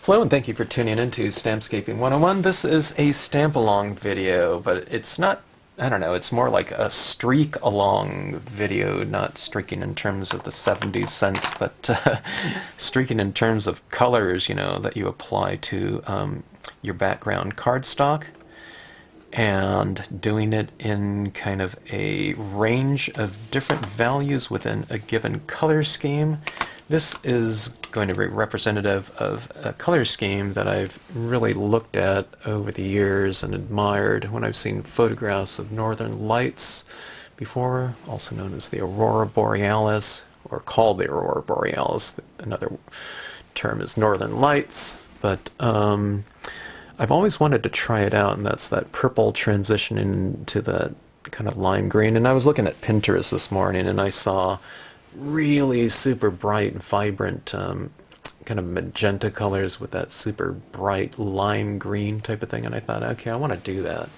Hello and thank you for tuning in to Stampscaping 101. This is a stamp-along video, but it's not, I don't know, it's more like a streak-along video, not streaking in terms of the 70s sense, but streaking in terms of colors, you know, that you apply to your background cardstock, and doing it in kind of a range of different values within a given color scheme. This is going to be representative of a color scheme that I've really looked at over the years and admired when I've seen photographs of northern lights before, also known as the Aurora Borealis, or called the Aurora Borealis. Another term is northern lights, but I've always wanted to try it out, and that's that purple transition into that kind of lime green. And I was looking at Pinterest this morning, and I saw really super bright, vibrant kind of magenta colors with that super bright lime green type of thing, and I thought, okay, I want to do that.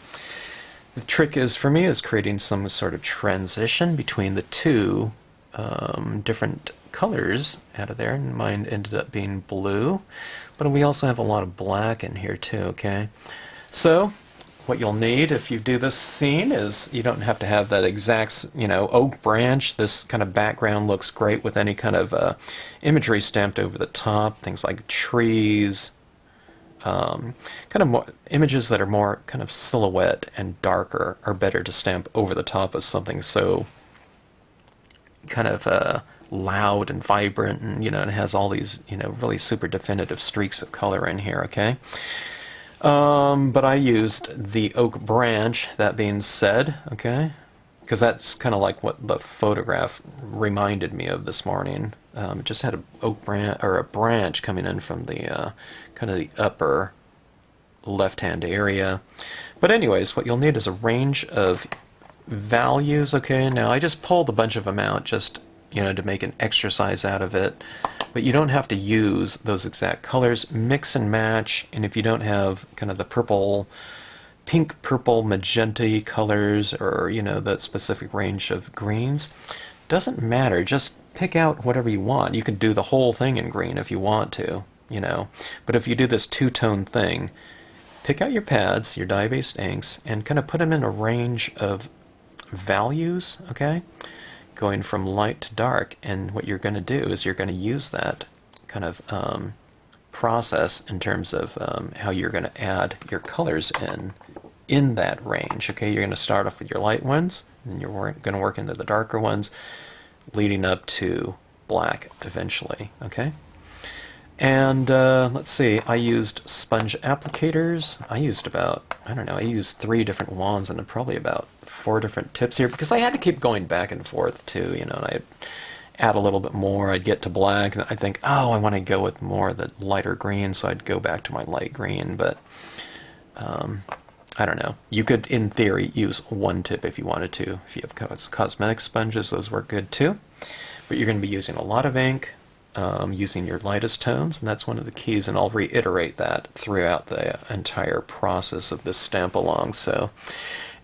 The trick is, for me, is creating some sort of transition between the two different colors out of there, and mine ended up being blue, but we also have a lot of black in here too, okay? So what you'll need if you do this scene is you don't have to have that exact, you know, oak branch. This kind of background looks great with any kind of imagery stamped over the top, things like trees, kind of more images that are more kind of silhouette and darker are better to stamp over the top of something so kind of loud and vibrant, and you know, it has all these, you know, really super definitive streaks of color in here, okay? But I used the oak branch, that being said, okay? Because that's kind of like what the photograph reminded me of this morning. It just had an oak branch, or a branch coming in from the kind of the upper left-hand area. But anyways, what you'll need is a range of values, okay? Now, I just pulled a bunch of them out just, you know, to make an exercise out of it. But you don't have to use those exact colors. Mix and match, and if you don't have kind of the purple, pink, purple, magenta colors, or, you know, that specific range of greens, doesn't matter. Just pick out whatever you want. You can do the whole thing in green if you want to, you know. But if you do this two-tone thing, pick out your pads, your dye-based inks, and kind of put them in a range of values, okay? Going from light to dark, and what you're going to do is you're going to use that kind of process in terms of how you're going to add your colors in that range. Okay, you're going to start off with your light ones, and you're going to work into the darker ones, leading up to black eventually. Okay, and let's see, I used sponge applicators. I used about, I don't know, I used 3 different wands and probably about 4 different tips here, because I had to keep going back and forth too, you know, and I'd add a little bit more, I'd get to black, and I'd think, oh, I want to go with more of the lighter green, so I'd go back to my light green, but I don't know. You could, in theory, use 1 tip if you wanted to. If you have cosmetic sponges, those work good too, but you're going to be using a lot of ink, using your lightest tones, and that's one of the keys, and I'll reiterate that throughout the entire process of this stamp along. So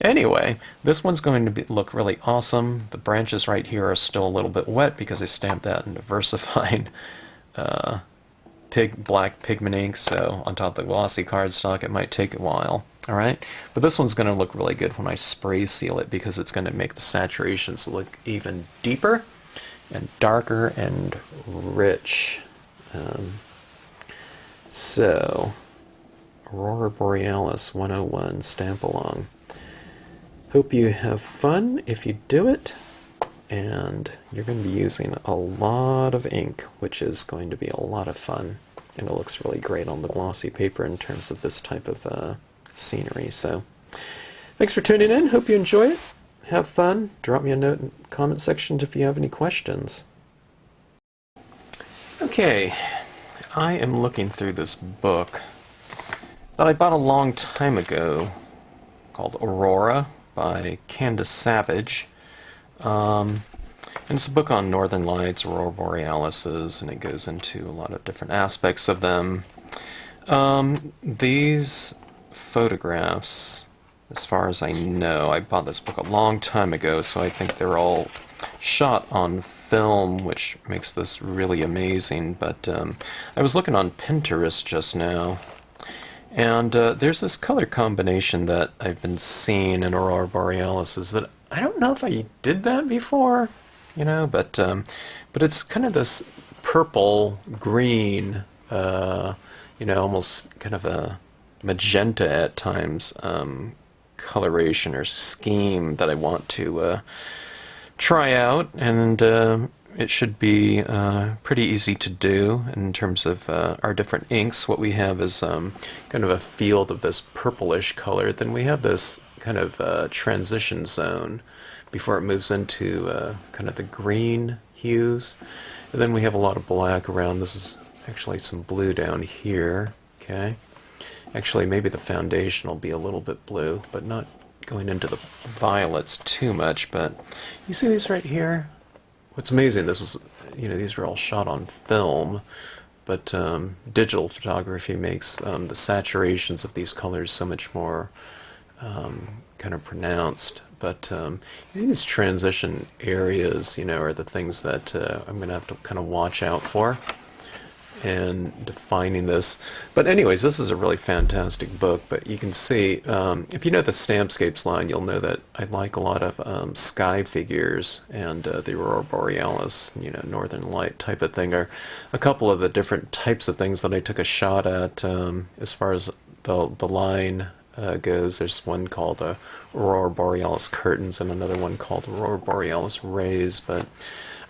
anyway, this one's going to look really awesome. The branches right here are still a little bit wet because I stamped that into Versafine black pigment ink, so on top of the glossy cardstock it might take a while. Alright, but this one's going to look really good when I spray seal it, because it's going to make the saturations look even deeper and darker and rich. So, Aurora Borealis 101 stamp along. Hope you have fun if you do it, and you're going to be using a lot of ink, which is going to be a lot of fun, and it looks really great on the glossy paper in terms of this type of scenery. So thanks for tuning in. Hope you enjoy it. Have fun. Drop me a note in the comment section if you have any questions. Okay, I am looking through this book that I bought a long time ago called Aurora by Candice Savage. And it's a book on northern lights, Aurora Borealises, and it goes into a lot of different aspects of them. These photographs, as far as I know, I bought this book a long time ago, so I think they're all shot on film, which makes this really amazing. But I was looking on Pinterest just now, and there's this color combination that I've been seeing in Aurora Borealis is that I don't know if I did that before, you know, but it's kind of this purple green, you know, almost kind of a magenta at times coloration or scheme that I want to try out, and it should be pretty easy to do in terms of our different inks. What we have is kind of a field of this purplish color, then we have this kind of transition zone before it moves into kind of the green hues, and then we have a lot of black around. This is actually some blue down here, okay? Actually, maybe the foundation will be a little bit blue, but not going into the violets too much. But you see these right here? What's amazing, this was, you know, these were all shot on film, but digital photography makes the saturations of these colors so much more kind of pronounced. But you see these transition areas, you know, are the things that I'm going to have to kind of watch out for and defining this. But anyways, this is a really fantastic book. But you can see, if you know the Stampscapes line, you'll know that I like a lot of sky figures, and the Aurora Borealis, you know, Northern Light type of thing are a couple of the different types of things that I took a shot at as far as the line goes. There's one called Aurora Borealis Curtains and another one called Aurora Borealis Rays. But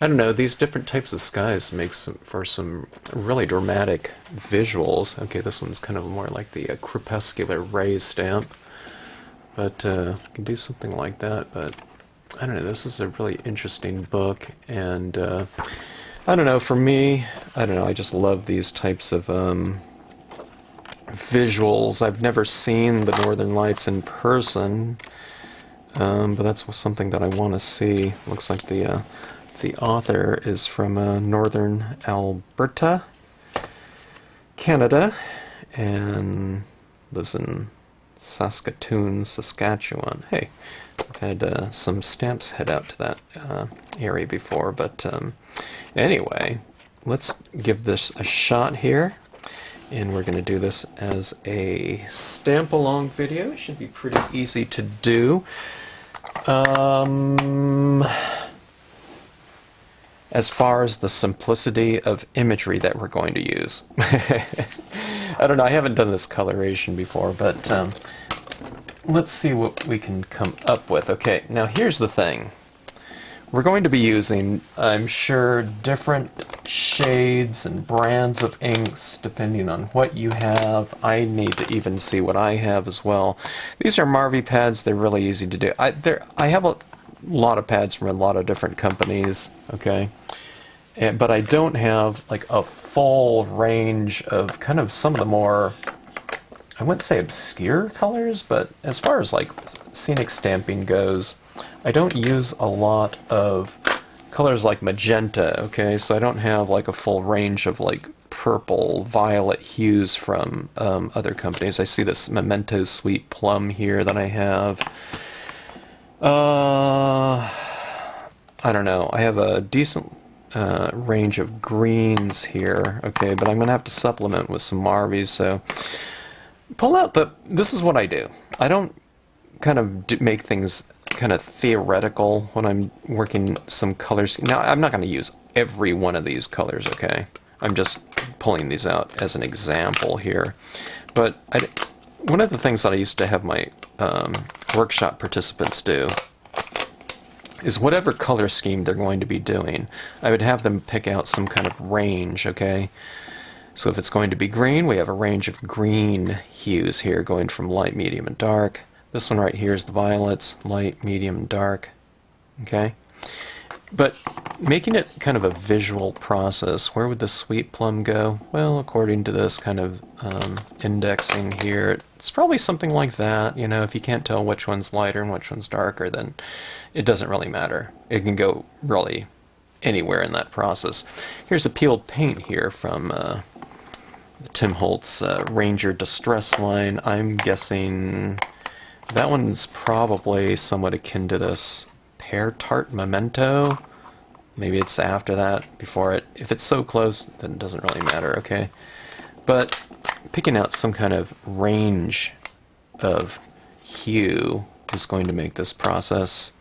I don't know, these different types of skies make for some really dramatic visuals. Okay, this one's kind of more like the crepuscular ray stamp, but you can do something like that. But I don't know, this is a really interesting book, and I don't know, for me, I don't know, I just love these types of visuals. I've never seen the Northern Lights in person, but that's something that I want to see. Looks like the author is from northern Alberta, Canada, and lives in Saskatoon, Saskatchewan. Hey, I've had some stamps head out to that area before, but anyway, let's give this a shot here, and we're going to do this as a stamp-along video. It should be pretty easy to do. As far as the simplicity of imagery that we're going to use. I don't know, I haven't done this coloration before, but let's see what we can come up with. Okay, now here's the thing. We're going to be using, I'm sure, different shades and brands of inks depending on what you have. I need to even see what I have as well. These are Marvy pads. They're really easy to do. I have a lot of pads from a lot of different companies, okay? But I don't have like a full range of kind of some of the more, I wouldn't say obscure colors, but as far as like scenic stamping goes, I don't use a lot of colors like magenta, okay? So I don't have like a full range of like purple, violet hues from other companies. I see this Memento Sweet Plum here that I have. I don't know. I have a decent range of greens here, okay, but I'm going to have to supplement with some Marvies, so pull out this is what I do. I don't kind of make things kind of theoretical when I'm working some colors. Now, I'm not going to use every one of these colors, okay? I'm just pulling these out as an example here. But one of the things that I used to have my workshop participants do is whatever color scheme they're going to be doing, I would have them pick out some kind of range, okay? So if it's going to be green, we have a range of green hues here going from light, medium, and dark. This one right here is the violets, light, medium, and dark, okay? But making it kind of a visual process, where would the sweet plum go? Well, according to this kind of indexing here, it's probably something like that. You know, if you can't tell which one's lighter and which one's darker, then it doesn't really matter. It can go really anywhere in that process. Here's a peeled paint here from the Tim Holtz Ranger Distress line. I'm guessing that one's probably somewhat akin to this Pear Tart Memento. Maybe it's after that, before it. If it's so close, then it doesn't really matter, okay? But picking out some kind of range of hue is going to make this process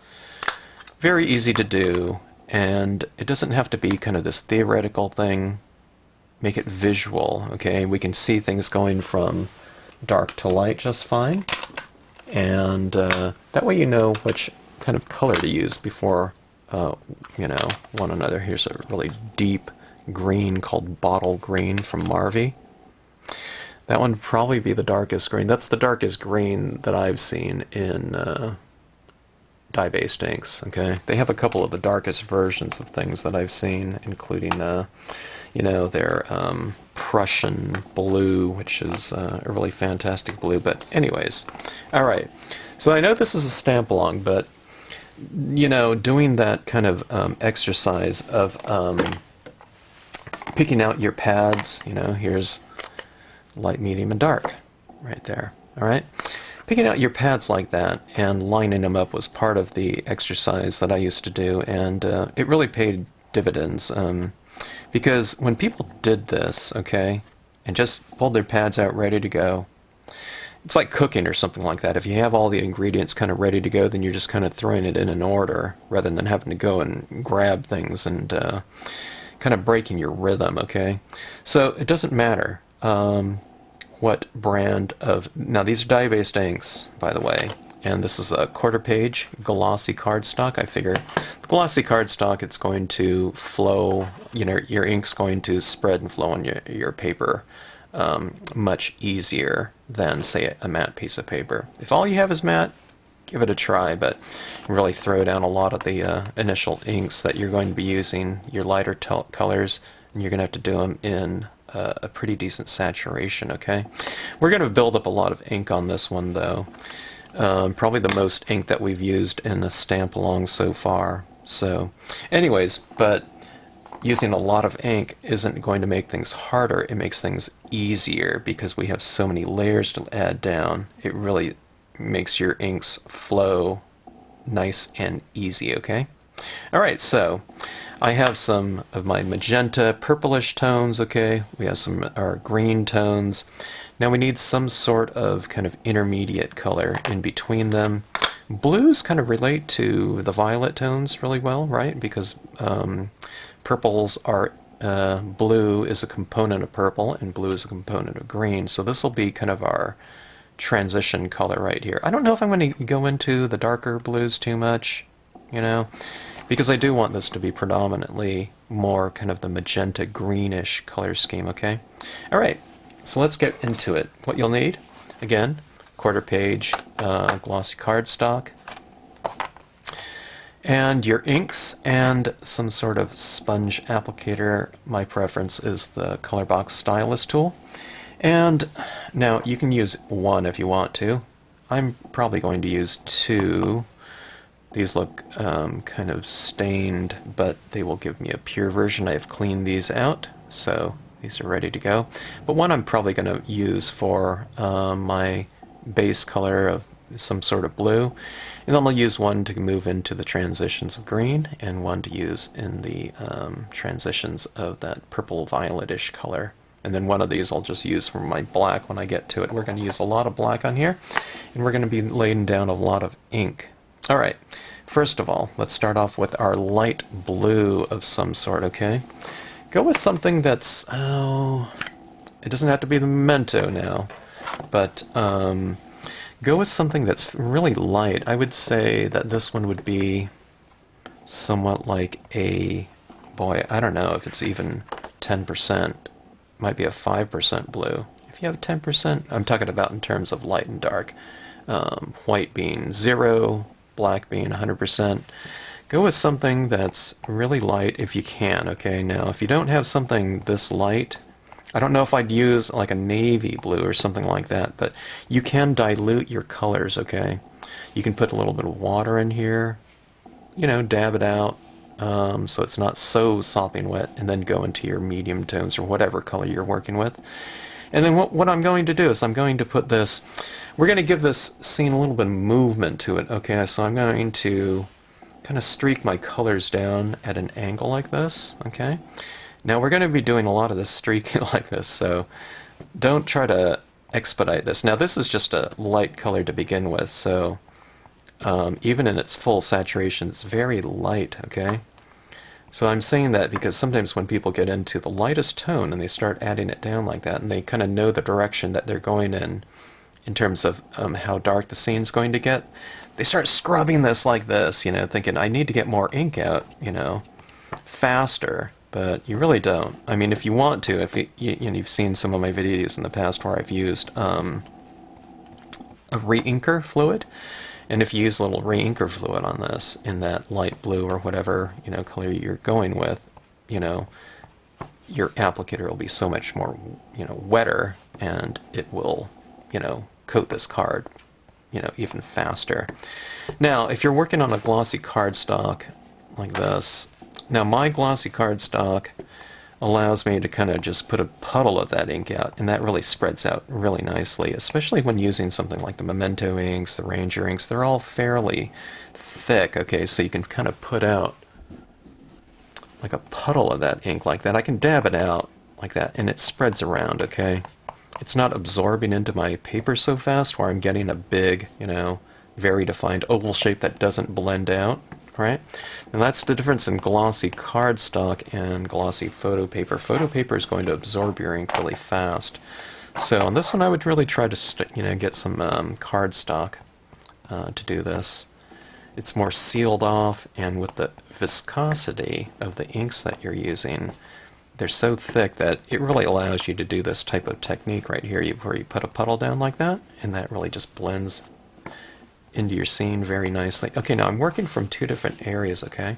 very easy to do, and it doesn't have to be kind of this theoretical thing. Make it visual, okay? We can see things going from dark to light just fine, and that way you know which kind of color to use before you know, one another. Here's a really deep green called bottle green from Marvy. That one would probably be the darkest green. That's the darkest green that I've seen in dye-based inks, okay? They have a couple of the darkest versions of things that I've seen, including, you know, their Prussian Blue, which is a really fantastic blue. But anyways, all right. So I know this is a stamp-along, but you know, doing that kind of exercise of picking out your pads, you know, here's light, medium, and dark right there, all right? Picking out your pads like that and lining them up was part of the exercise that I used to do, and it really paid dividends, because when people did this, okay, and just pulled their pads out ready to go, it's like cooking or something like that. If you have all the ingredients kind of ready to go, then you're just kind of throwing it in an order rather than having to go and grab things and kind of breaking your rhythm, okay? So it doesn't matter what brand of... Now, these are dye-based inks, by the way, and this is a quarter-page glossy cardstock. I figure the glossy cardstock, it's going to flow, you know, your ink's going to spread and flow on your paper much easier than, say, a matte piece of paper. If all you have is matte, give it a try, but really throw down a lot of the initial inks that you're going to be using, your lighter colors, and you're going to have to do them in a pretty decent saturation, okay? We're going to build up a lot of ink on this one, though. Probably the most ink that we've used in a stamp-along so far. So, anyways, but using a lot of ink isn't going to make things harder. It makes things easier because we have so many layers to add down. It really makes your inks flow nice and easy, okay? All right, so I have some of my magenta purplish tones, okay? We have some our green tones. Now we need some sort of kind of intermediate color in between them. Blues kind of relate to the violet tones really well, right? Because purples are, blue is a component of purple and blue is a component of green. So this will be kind of our transition color right here. I don't know if I'm going to go into the darker blues too much, you know, because I do want this to be predominantly more kind of the magenta greenish color scheme, okay? All right, so let's get into it. What you'll need, again, quarter page glossy cardstock, and your inks, and some sort of sponge applicator. My preference is the Color Box Stylus tool. And now you can use one if you want to. I'm probably going to use two. These look kind of stained, but they will give me a pure version. I've cleaned these out, so these are ready to go. But one I'm probably going to use for my base color of some sort of blue, and then I'll use one to move into the transitions of green, and one to use in the transitions of that purple violetish color. And then one of these I'll just use for my black when I get to it. We're going to use a lot of black on here, and we're going to be laying down a lot of ink. All right, first of all, let's start off with our light blue of some sort, okay? Go with something that's, oh, it doesn't have to be the Memento now, but go with something that's really light. I would say that this one would be somewhat like a, boy, I don't know if it's even 10%. Might be a 5% blue. If you have 10%, I'm talking about in terms of light and dark. White being 0, black being 100%. Go with something that's really light if you can, okay? Now, if you don't have something this light, I don't know if I'd use like a navy blue or something like that, but you can dilute your colors, okay? You can put a little bit of water in here, you know, dab it out, so it's not so sopping wet, and then go into your medium tones or whatever color you're working with. And then what I'm going to do is I'm going to put this, we're going to give this scene a little bit of movement to it, okay? So I'm going to kind of streak my colors down at an angle like this, okay? Now we're going to be doing a lot of this streaking like this, so don't try to expedite this. Now this is just a light color to begin with, so even in its full saturation, it's very light, okay? So I'm saying that because sometimes when people get into the lightest tone and they start adding it down like that, and they kind of know the direction that they're going in terms of how dark the scene's going to get, they start scrubbing this like this, you know, thinking, I need to get more ink out, you know, faster. But you really don't. I mean, if you want to, if you've seen some of my videos in the past where I've used a re-inker fluid, and if you use a little re-inker fluid on this in that light blue or whatever, you know, color you're going with, you know, your applicator will be so much more, you know, wetter, and it will, you know, coat this card, you know, even faster. Now, if you're working on a glossy cardstock like this, now my glossy cardstock allows me to kind of just put a puddle of that ink out, and that really spreads out really nicely, especially when using something like the Memento inks, the Ranger inks. They're all fairly thick, okay, so you can kind of put out like a puddle of that ink like that. I can dab it out like that, and it spreads around, okay? It's not absorbing into my paper so fast where I'm getting a big, you know, very defined oval shape that doesn't blend out. Right? And that's the difference in glossy cardstock and glossy photo paper. Photo paper is going to absorb your ink really fast. So on this one I would really try to you know, get some cardstock to do this. It's more sealed off, and with the viscosity of the inks that you're using, they're so thick that it really allows you to do this type of technique right here, where you put a puddle down like that, and that really just blends into your scene very nicely. Okay, now I'm working from two different areas, okay?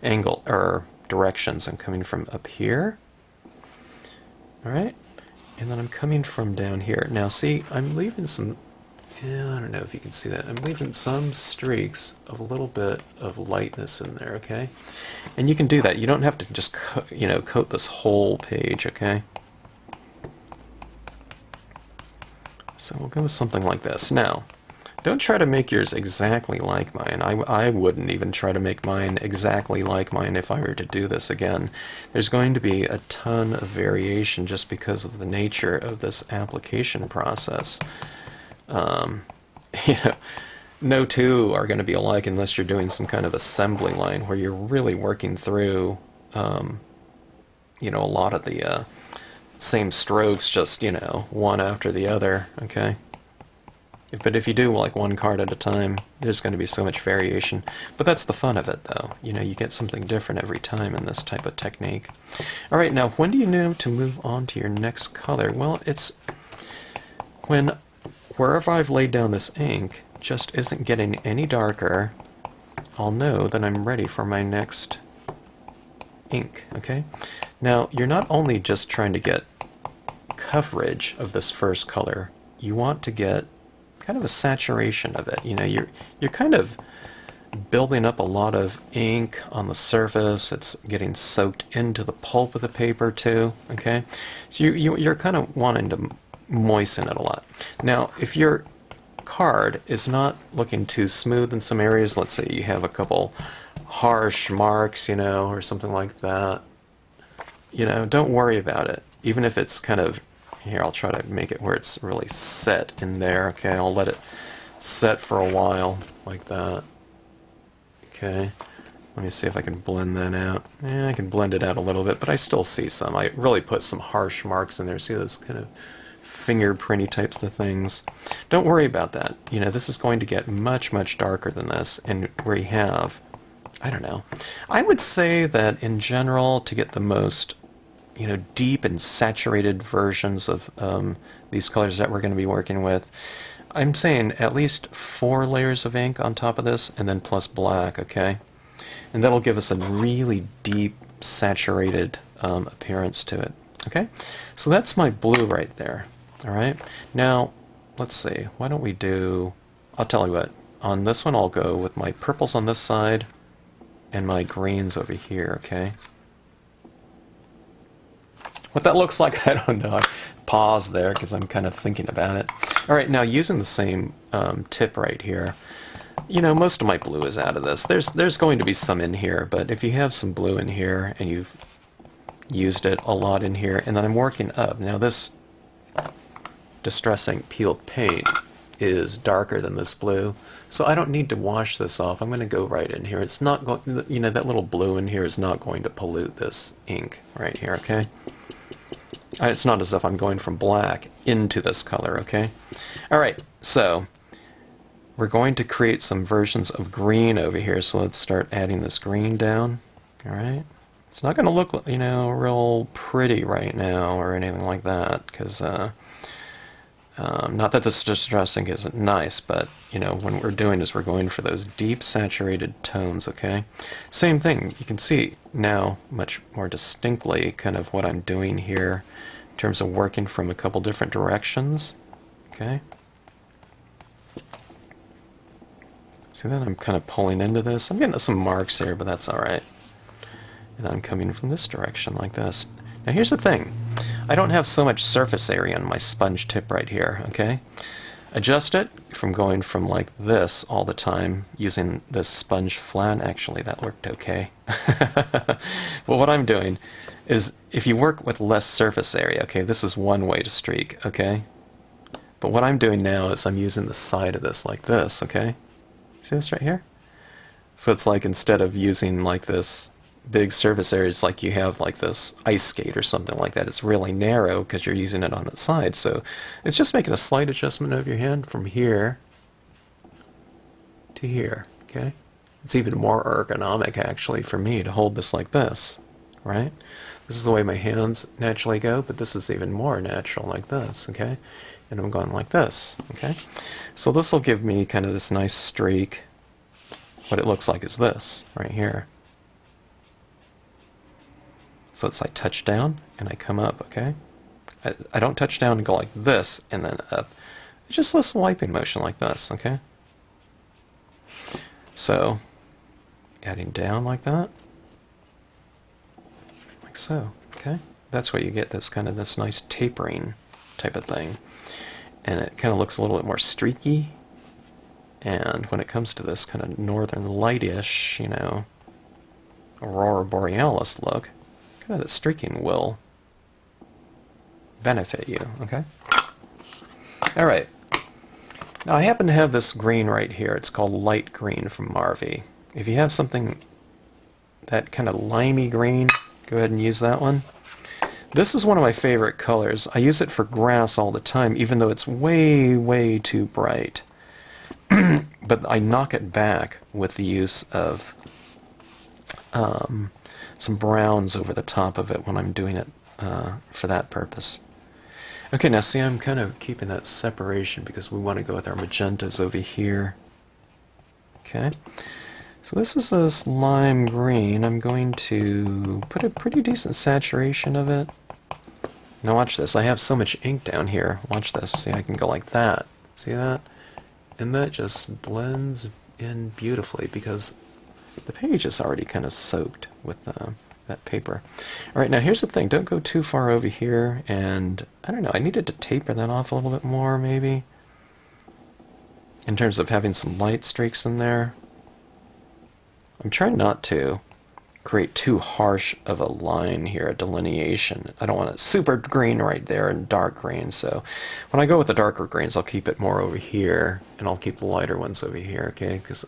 Angle, or directions. I'm coming from up here. Alright? And then I'm coming from down here. Now see, I'm leaving some, yeah, I don't know if you can see that. I'm leaving some streaks of a little bit of lightness in there, okay? And you can do that. You don't have to just, you know, coat this whole page, okay? So we'll go with something like this. Now, don't try to make yours exactly like mine. I wouldn't even try to make mine exactly like mine if I were to do this again. There's going to be a ton of variation just because of the nature of this application process. You know, no two are going to be alike unless you're doing some kind of assembly line where you're really working through, you know, a lot of the same strokes, just, you know, one after the other, okay? But if you do like one card at a time, there's going to be so much variation. But that's the fun of it, though. You know, you get something different every time in this type of technique. All right, now when do you know to move on to your next color? Well, it's when wherever I've laid down this ink just isn't getting any darker, I'll know that I'm ready for my next ink, okay? Now, you're not only just trying to get coverage of this first color, you want to get kind of a saturation of it. You know, you're kind of building up a lot of ink on the surface. It's getting soaked into the pulp of the paper too, okay? So you're kind of wanting to moisten it a lot. Now, if your card is not looking too smooth in some areas, let's say you have a couple harsh marks, you know, or something like that, you know, don't worry about it. Even if it's kind of, here, I'll try to make it where it's really set in there. Okay, I'll let it set for a while, like that. Okay, let me see if I can blend that out. Yeah, I can blend it out a little bit, but I still see some. I really put some harsh marks in there. See those kind of fingerprinty types of things? Don't worry about that. You know, this is going to get much, much darker than this, and we have, I don't know. I would say that in general, to get the most, you know, deep and saturated versions of these colors that we're going to be working with, I'm saying at least 4 layers of ink on top of this, and then plus black, okay? And that'll give us a really deep, saturated appearance to it, okay? So that's my blue right there, all right? Now, let's see, why don't we do, I'll tell you what, on this one I'll go with my purples on this side and my greens over here, okay? What that looks like, I don't know. I paused there because I'm kind of thinking about it. All right, now using the same tip right here, you know, most of my blue is out of this. There's going to be some in here, but if you have some blue in here and you've used it a lot in here, and then I'm working up. Now this Distressing Peeled Paint is darker than this blue, so I don't need to wash this off. I'm going to go right in here. It's not going, you know, that little blue in here is not going to pollute this ink right here, okay? It's not as if I'm going from black into this color, okay? Alright, so we're going to create some versions of green over here, so let's start adding this green down, alright? It's not going to look, you know, real pretty right now or anything like that, because not that this distressing isn't nice, but, you know, what we're doing is we're going for those deep saturated tones, okay? Same thing, you can see now much more distinctly kind of what I'm doing here in terms of working from a couple different directions, okay? See that? I'm kind of pulling into this. I'm getting some marks here, but that's alright. And then I'm coming from this direction like this. Now here's the thing. I don't have so much surface area on my sponge tip right here, okay? Adjust it from going from like this all the time using this sponge flat. Actually, that worked okay. Well, what I'm doing is if you work with less surface area, okay, this is one way to streak, okay? But what I'm doing now is I'm using the side of this like this, okay? See this right here? So it's like instead of using like this big surface area, it's like you have like this ice skate or something like that. It's really narrow because you're using it on its side. So it's just making a slight adjustment of your hand from here to here, okay? It's even more ergonomic actually for me to hold this like this, right? This is the way my hands naturally go, but this is even more natural like this, okay? And I'm going like this, okay? So this will give me kind of this nice streak. What it looks like is this right here. So it's like touch down and I come up, okay? I don't touch down and go like this and then up. It's just this wiping motion like this, okay? So adding down like that, like so, okay? That's where you get this kind of this nice tapering type of thing. And it kind of looks a little bit more streaky. And when it comes to this kind of northern lightish, you know, Aurora Borealis look, kind of the streaking will benefit you, okay? Alright. Now I happen to have this green right here. It's called light green from Marvy. If you have something that kind of limey green, go ahead and use that one. This is one of my favorite colors. I use it for grass all the time, even though it's way, way too bright. But I knock it back with the use of some browns over the top of it when I'm doing it for that purpose. Okay, now see, I'm kind of keeping that separation because we want to go with our magentas over here. Okay, so this is this lime green. I'm going to put a pretty decent saturation of it. Now watch this. I have so much ink down here. Watch this. See, I can go like that. See that? And that just blends in beautifully because the page is already kind of soaked with that paper. Alright, now here's the thing. Don't go too far over here, and I don't know, I needed to taper that off a little bit more, maybe, in terms of having some light streaks in there. I'm trying not to create too harsh of a line here, a delineation. I don't want it super green right there and dark green, so when I go with the darker greens, I'll keep it more over here, and I'll keep the lighter ones over here, okay? Because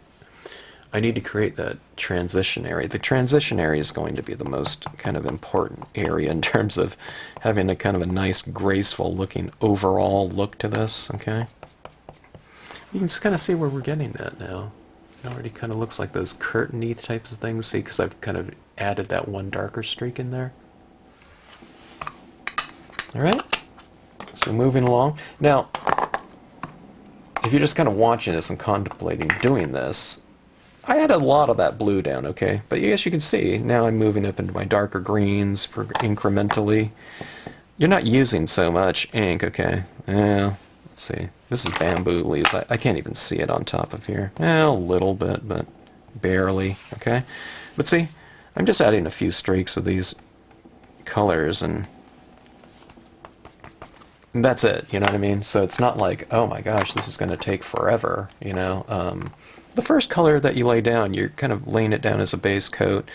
I need to create that transition area. The transition area is going to be the most kind of important area in terms of having a kind of a nice, graceful looking overall look to this, okay? You can just kind of see where we're getting at now. It already kind of looks like those curtain-y types of things, see, because I've kind of added that one darker streak in there. Alright, so moving along. Now, if you're just kind of watching this and contemplating doing this, I had a lot of that blue down, okay? But yes, you can see, now I'm moving up into my darker greens incrementally. You're not using so much ink, okay? Yeah, let's see. This is bamboo leaves. I can't even see it on top of here. A little bit, but barely, okay? But see, I'm just adding a few streaks of these colors and that's it, you know what I mean? So it's not like, oh my gosh, this is going to take forever, you know? The first color that you lay down, you're kind of laying it down as a base coat.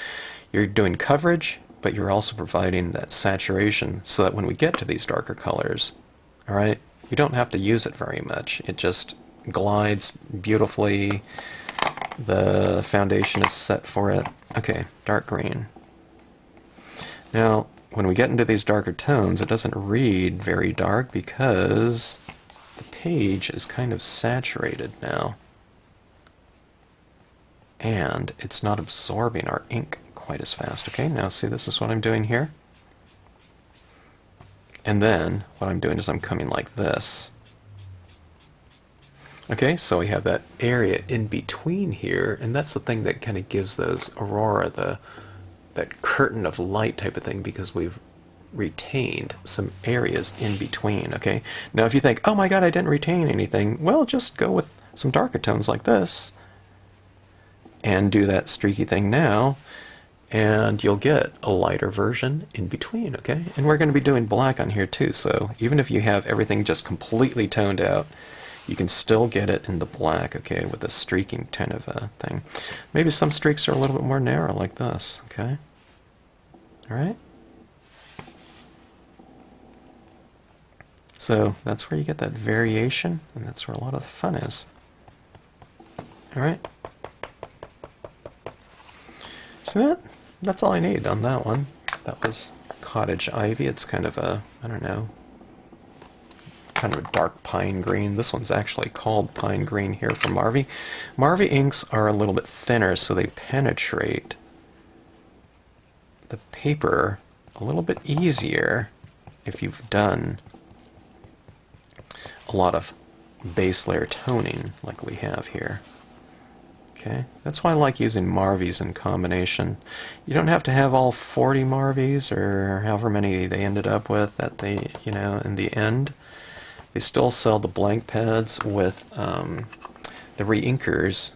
You're doing coverage, but you're also providing that saturation so that when we get to these darker colors, all right, you don't have to use it very much. It just glides beautifully. The foundation is set for it. Okay, dark green. Now, when we get into these darker tones, it doesn't read very dark because the page is kind of saturated now. And it's not absorbing our ink quite as fast. Okay, now see, this is what I'm doing here. And then what I'm doing is I'm coming like this. Okay, so we have that area in between here, and that's the thing that kind of gives those Aurora that curtain of light type of thing, because we've retained some areas in between. Okay, now if you think, oh my god, I didn't retain anything, well, just go with some darker tones like this and do that streaky thing now, and you'll get a lighter version in between. Okay, and we're going to be doing black on here too, so even if you have everything just completely toned out, you can still get it in the black, okay, with a streaking kind of a thing. Maybe some streaks are a little bit more narrow like this, okay? All right? So that's where you get that variation, and that's where a lot of the fun is. All right? So that's all I need on that one. That was Cottage Ivy. It's kind of a, I don't know, kind of a dark pine green. This one's actually called pine green here for Marvy. Marvy inks are a little bit thinner, so they penetrate the paper a little bit easier if you've done a lot of base layer toning like we have here. Okay, that's why I like using Marvies in combination. You don't have to have all 40 Marvies or however many they ended up with at the, you know, in the end. They still sell the blank pads with the re-inkers.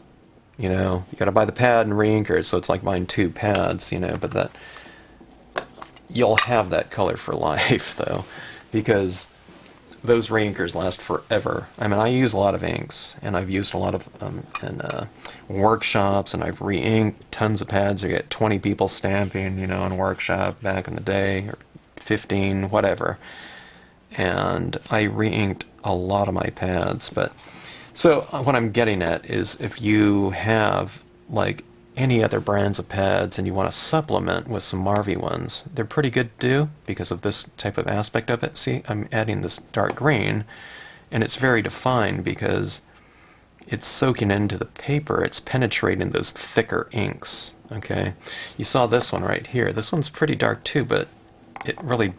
You know, you got to buy the pad and re-inker it, so it's like buying 2 pads, you know, but that you'll have that color for life though, because those re-inkers last forever. I mean, I use a lot of inks, and I've used a lot of in workshops, and I've re-inked tons of pads. I get 20 people stamping, you know, in a workshop back in the day, or 15, whatever. And I re-inked a lot of my pads. But so what I'm getting at is, if you have like any other brands of pads and you want to supplement with some Marvy ones, they're pretty good to do because of this type of aspect of it. See, I'm adding this dark green, and it's very defined because it's soaking into the paper. It's penetrating those thicker inks. Okay, you saw this one right here. This one's pretty dark too, but it really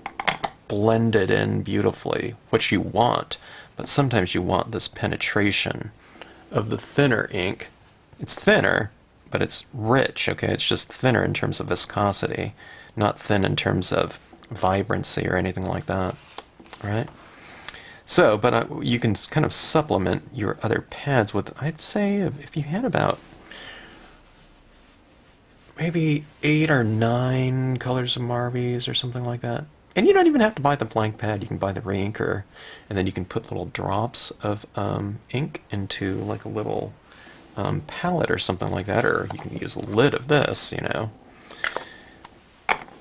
blended in beautifully, which you want. But sometimes you want this penetration of the thinner ink. It's thinner, but it's rich, okay? It's just thinner in terms of viscosity, not thin in terms of vibrancy or anything like that, right? So, but you can kind of supplement your other pads with, I'd say, if you had about maybe 8 or 9 colors of Marvies or something like that. And you don't even have to buy the blank pad. You can buy the re-inker, and then you can put little drops of ink into like a little palette or something like that, or you can use the lid of this, you know.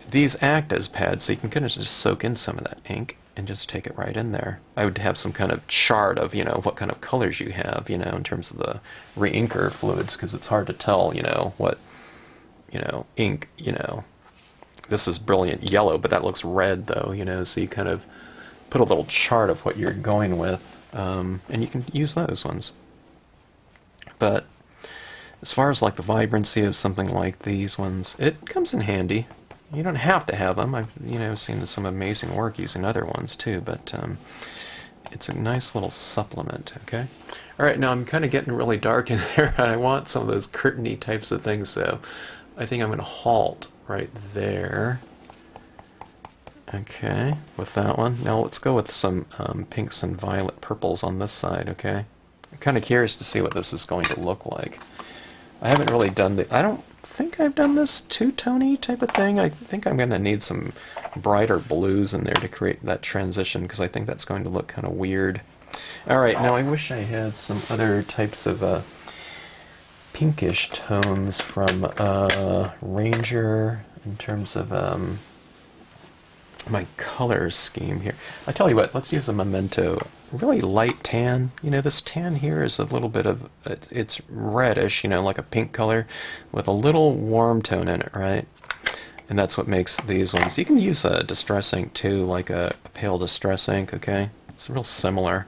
These act as pads, so you can kind of just soak in some of that ink and just take it right in there. I would have some kind of chart of, you know, what kind of colors you have, you know, in terms of the re-inker fluids, because it's hard to tell, you know, what, you know, ink, you know. This is brilliant yellow, but that looks red though, you know, so you kind of put a little chart of what you're going with, and you can use those ones. But as far as like the vibrancy of something like these ones, it comes in handy. You don't have to have them. I've, you know, seen some amazing work using other ones too, but it's a nice little supplement, okay? All right, now I'm kind of getting really dark in there, and I want some of those curtainy types of things, so I think I'm going to halt right there. Okay, with that one. Now let's go with some pinks and violet purples on this side, okay? I'm kind of curious to see what this is going to look like. I haven't really done I don't think I've done this two-tony type of thing. I think I'm going to need some brighter blues in there to create that transition, because I think that's going to look kind of weird. Alright, now I wish I had some other types of pinkish tones from Ranger in terms of my color scheme here. I tell you what, let's use a Memento. Really light tan. You know, this tan here is a little bit of, it's reddish, you know, like a pink color with a little warm tone in it, right? And that's what makes these ones. You can use a distress ink too, like a pale distress ink, okay? It's real similar.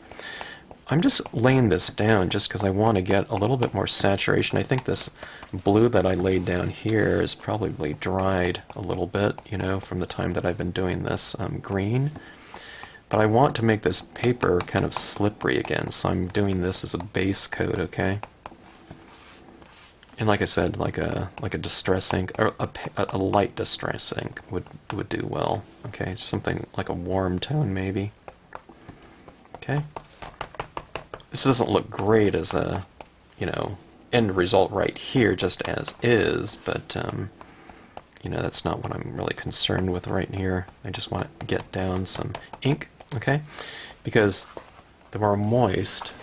I'm just laying this down just because I want to get a little bit more saturation. I think this blue that I laid down here is probably dried a little bit, you know, from the time that I've been doing this green. But I want to make this paper kind of slippery again, so I'm doing this as a base coat, okay? And like I said, like a distress ink, or a light distress ink would do well, okay? Something like a warm tone maybe, okay? This doesn't look great as a, you know, end result right here, just as is, but, you know, that's not what I'm really concerned with right here. I just want to get down some ink, okay? Because the more moist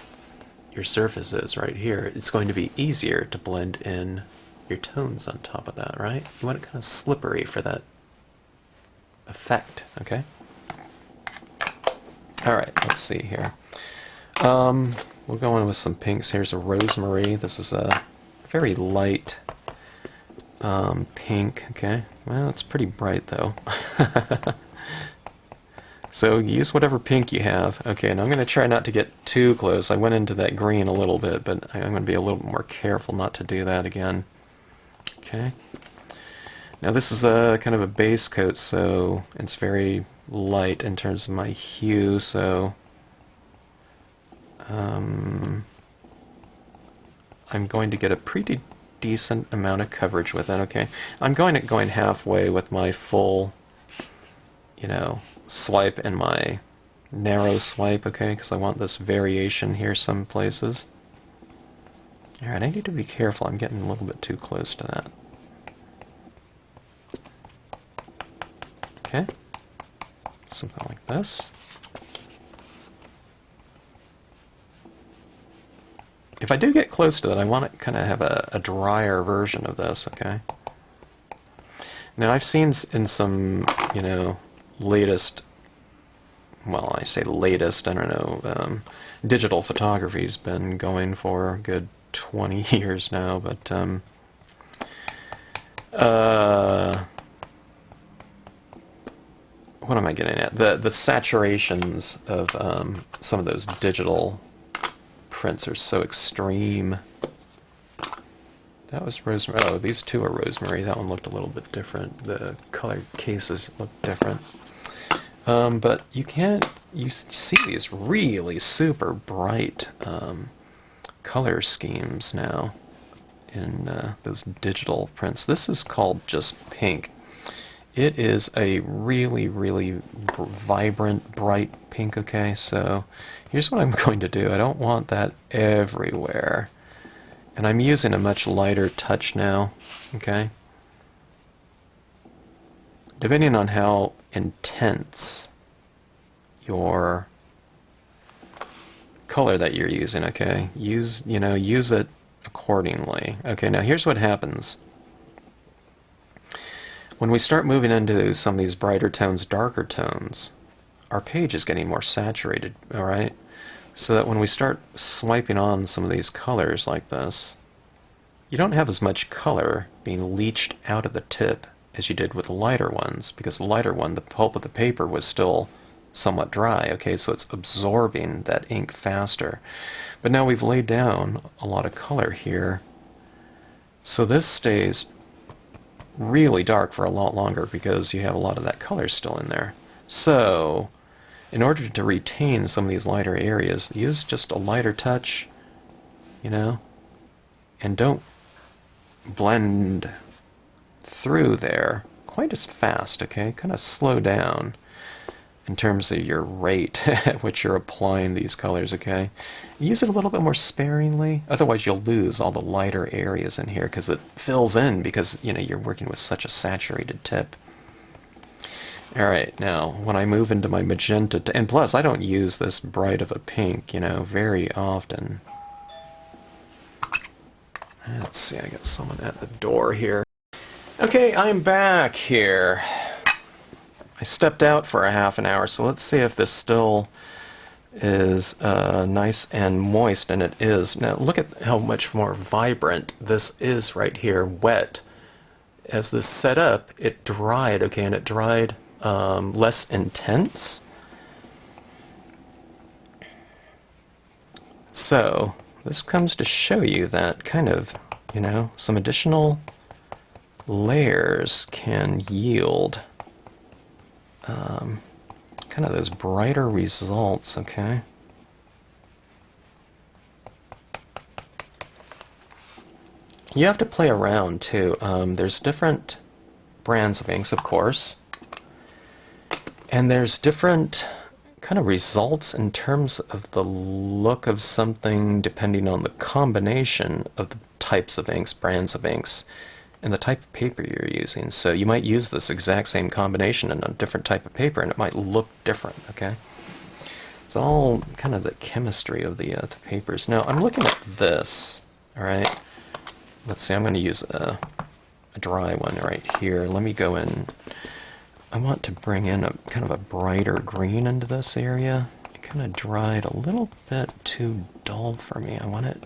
your surface is right here, it's going to be easier to blend in your tones on top of that, right? You want it kind of slippery for that effect, okay? Alright, let's see here. We'll go in with some pinks. Here's a rosemary. This is a very light pink, okay? Well, it's pretty bright though. So use whatever pink you have. Okay, and I'm going to try not to get too close. I went into that green a little bit, but I'm going to be a little more careful not to do that again. Okay. Now this is a kind of a base coat, so it's very light in terms of my hue, so I'm going to get a pretty decent amount of coverage with it, okay? I'm going halfway with my full, you know, swipe and my narrow swipe, okay? Because I want this variation here some places. Alright, I need to be careful. I'm getting a little bit too close to that. Okay. Something like this. If I do get close to that, I want to kind of have a drier version of this, okay? Now, I've seen in some, you know, latest, well, I say latest, I don't know, digital photography's been going for a good 20 years now, but, what am I getting at? The saturations of some of those digital prints are so extreme. That was rosemary. Oh, these two are rosemary. That one looked a little bit different. The color cases look different. But you see these really super bright color schemes now in those digital prints. This is called just pink. It is a really, really vibrant, bright pink, okay? So here's what I'm going to do. I don't want that everywhere. And I'm using a much lighter touch now, okay? Depending on how intense your color that you're using, okay? Use it accordingly. Okay, now here's what happens. When we start moving into some of these brighter tones, darker tones, our page is getting more saturated, all right? So that when we start swiping on some of these colors like this, you don't have as much color being leached out of the tip as you did with the lighter ones, because the lighter one, the pulp of the paper was still somewhat dry, okay? So it's absorbing that ink faster. But now we've laid down a lot of color here, so this stays really dark for a lot longer because you have a lot of that color still in there. So in order to retain some of these lighter areas, use just a lighter touch, you know, and don't blend through there quite as fast, okay? Kind of slow down. in terms of your rate at which you're applying these colors, okay? Use it a little bit more sparingly, otherwise you'll lose all the lighter areas in here because it fills in because, you know, you're working with such a saturated tip. Alright, now, when I move into my magenta, and plus I don't use this bright of a pink, you know, very often. Let's see, I got someone at the door here. Okay, I'm back here. I stepped out for a half an hour, so let's see if this still is nice and moist, and it is. Now look at how much more vibrant this is right here, wet. As this set up, it dried, okay, and it dried less intense. So this comes to show you that kind of, you know, some additional layers can yield kind of those brighter results, okay? You have to play around too. There's different brands of inks, of course, and there's different kind of results in terms of the look of something depending on the combination of the types of inks, brands of inks, and the type of paper you're using. So you might use this exact same combination in a different type of paper and it might look different, okay? It's all kind of the chemistry of the papers. Now I'm looking at this, alright? Let's see, I'm going to use a dry one right here. Let me go in. I want to bring in a kind of a brighter green into this area. It kind of dried a little bit too dull for me. I want it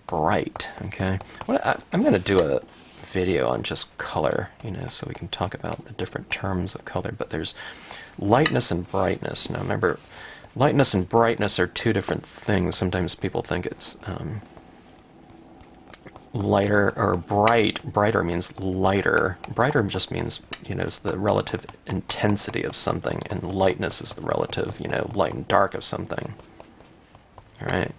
bright, okay? I'm going to do a video on just color, you know, so we can talk about the different terms of color, but there's lightness and brightness. Now remember, lightness and brightness are two different things. Sometimes people think it's lighter or bright. Brighter means lighter. Brighter just means, you know, it's the relative intensity of something, and lightness is the relative, you know, light and dark of something. All right.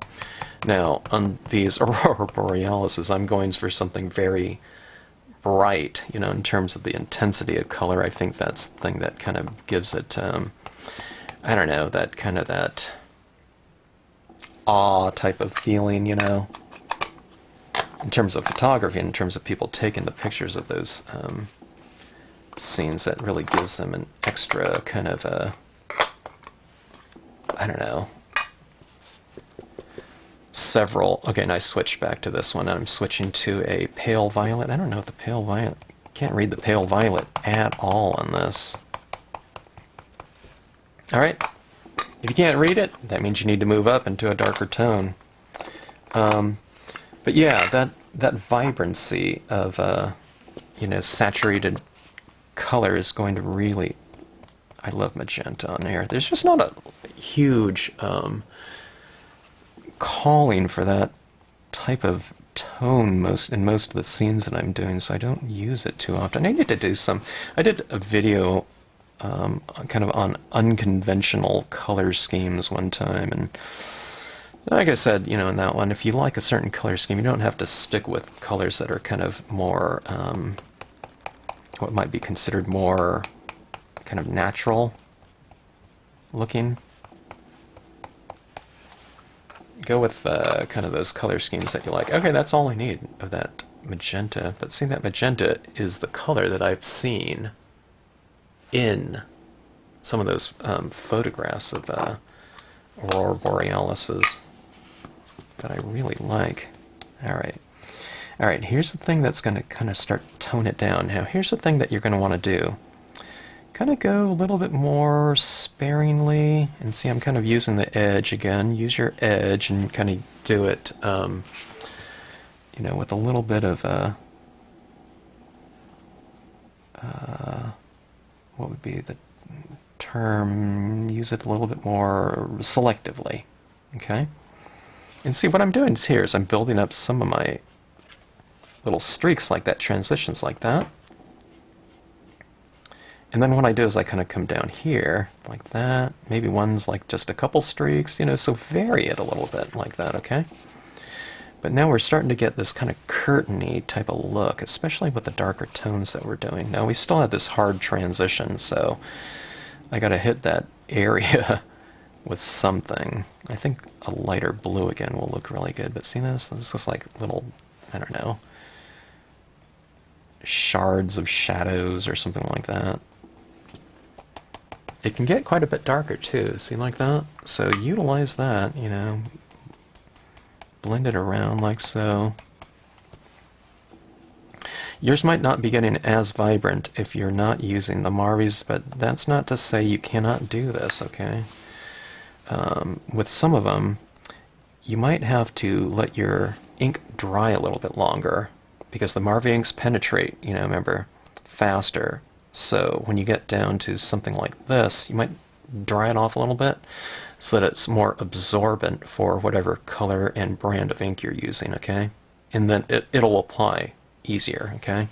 Now, on these Aurora Borealis, I'm going for something very bright, you know, in terms of the intensity of color. I think that's the thing that kind of gives it, I don't know, that kind of that awe type of feeling, you know, in terms of photography, in terms of people taking the pictures of those scenes. That really gives them an extra kind of a, I don't know, several. Okay, and I switched back to this one. I'm switching to a pale violet. I don't know if the pale violet, can't read the pale violet at all on this. Alright, if you can't read it, that means you need to move up into a darker tone. But yeah, that vibrancy of you know, saturated color is going to really, I love magenta on here. There's just not a huge calling for that type of tone in most of the scenes that I'm doing, so I don't use it too often. I need to do some. I did a video kind of on unconventional color schemes one time, and like I said, you know, in that one, if you like a certain color scheme, you don't have to stick with colors that are kind of more what might be considered more kind of natural looking. Go with kind of those color schemes that you like. Okay, that's all I need of that magenta. But see, that magenta is the color that I've seen in some of those photographs of Aurora Borealises that I really like. Alright. Alright, here's the thing that's going to kind of start to tone it down. Now, here's the thing that you're going to want to do. Kind of go a little bit more sparingly, and see, I'm kind of using the edge again. Use your edge and kind of do it, you know, with a little bit of what would be the term? Use it a little bit more selectively, okay? And see, what I'm doing here is I'm building up some of my little streaks like that, transitions like that. And then what I do is I kind of come down here, like that. Maybe one's like just a couple streaks, you know, so vary it a little bit like that, okay? But now we're starting to get this kind of curtain-y type of look, especially with the darker tones that we're doing. Now we still have this hard transition, so I gotta hit that area with something. I think a lighter blue again will look really good, but see this? This looks like little, I don't know, shards of shadows or something like that. It can get quite a bit darker too, see like that? So utilize that, you know, blend it around like so. Yours might not be getting as vibrant if you're not using the Marvies, but that's not to say you cannot do this, okay? With some of them, you might have to let your ink dry a little bit longer because the Marvie inks penetrate, you know, remember, faster. So when you get down to something like this, you might dry it off a little bit so that it's more absorbent for whatever color and brand of ink you're using, okay? And then it'll apply easier, okay?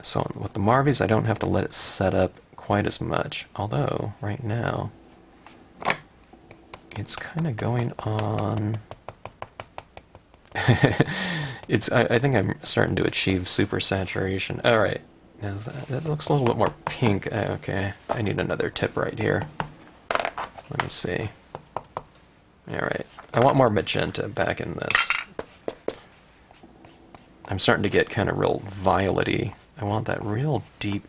So with the Marvies, I don't have to let it set up quite as much, although right now it's kind of going on. I think I'm starting to achieve super saturation. All right, now that looks a little bit more pink. Okay, I need another tip right here. Let me see. All right, I want more magenta back in this. I'm starting to get kind of real violet-y. I want that real deep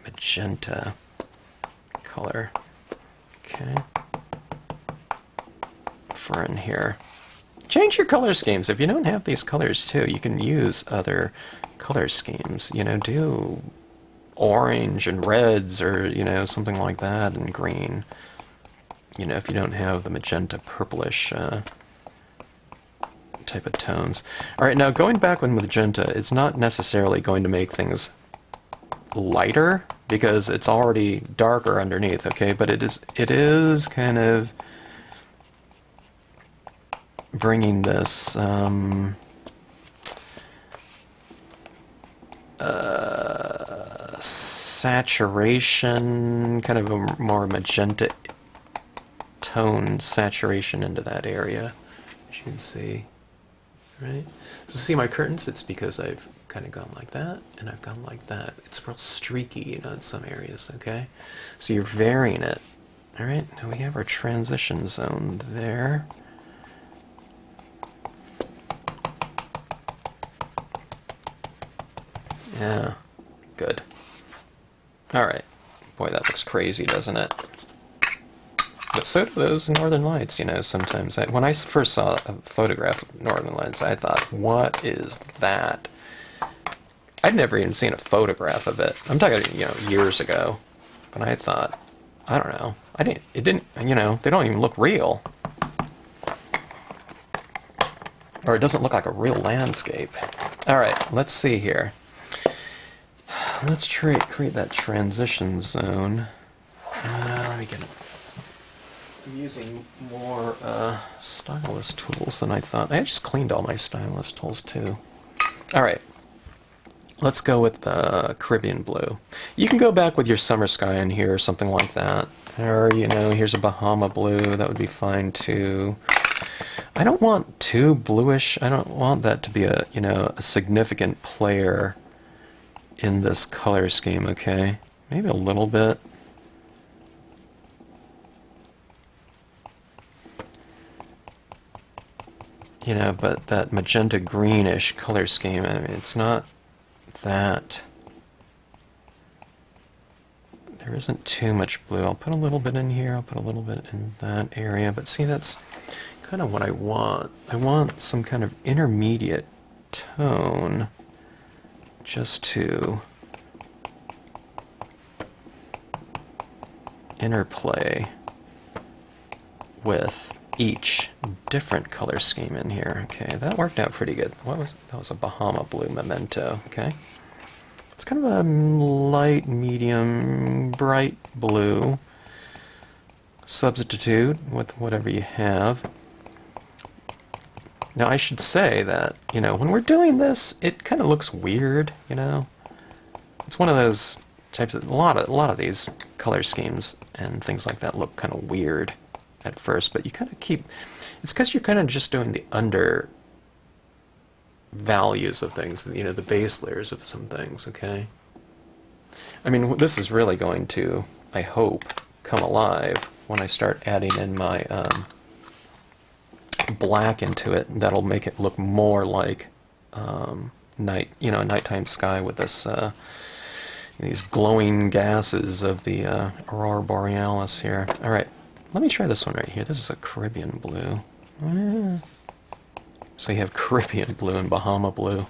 magenta color. Okay. For in here. Change your color schemes. If you don't have these colors too, you can use other color schemes. You know, do orange and reds or, you know, something like that, and green. You know, if you don't have the magenta purplish type of tones. Alright, now going back with magenta, it's not necessarily going to make things lighter because it's already darker underneath, okay? But it is kind of bringing this saturation, kind of a more magenta tone saturation into that area, as you can see. Right? So see my curtains, it's because I've kind of gone like that, and I've gone like that. It's real streaky, you know, in some areas, okay? So you're varying it. Alright, now we have our transition zone there. Yeah, good. Alright. Boy, that looks crazy, doesn't it? But so do those Northern Lights, you know, sometimes. When I first saw a photograph of Northern Lights, I thought, what is that? I'd never even seen a photograph of it. I'm talking, you know, years ago. But I thought, I don't know. It didn't, you know, they don't even look real. Or it doesn't look like a real landscape. Alright, let's see here. Let's create that transition zone. Let me get it. I'm using more stylus tools than I thought. I just cleaned all my stylus tools too. Alright, let's go with the Caribbean Blue. You can go back with your Summer Sky in here or something like that. Or, you know, here's a Bahama Blue. That would be fine too. I don't want too bluish. I don't want that to be a, you know, a significant player in this color scheme, okay? Maybe a little bit. You know, but that magenta greenish color scheme, I mean, it's not that. There isn't too much blue. I'll put a little bit in here, I'll put a little bit in that area, but see, that's kind of what I want. I want some kind of intermediate tone just to interplay with each different color scheme in here. Okay, that worked out pretty good. That was a Bahama Blue Memento, okay? It's kind of a light, medium, bright blue. Substitute with whatever you have. Now I should say that, you know, when we're doing this, it kind of looks weird, you know? It's one of those types of, a lot of these color schemes and things like that look kind of weird at first, but you kind of keep, it's because you're kind of just doing the under values of things, you know, the base layers of some things, okay? I mean, this is really going to, I hope, come alive when I start adding in my black into it. That'll make it look more like night, a nighttime sky with this these glowing gases of the Aurora Borealis here. All right, let me try this one right here. This is a Caribbean blue. So you have Caribbean blue and Bahama blue.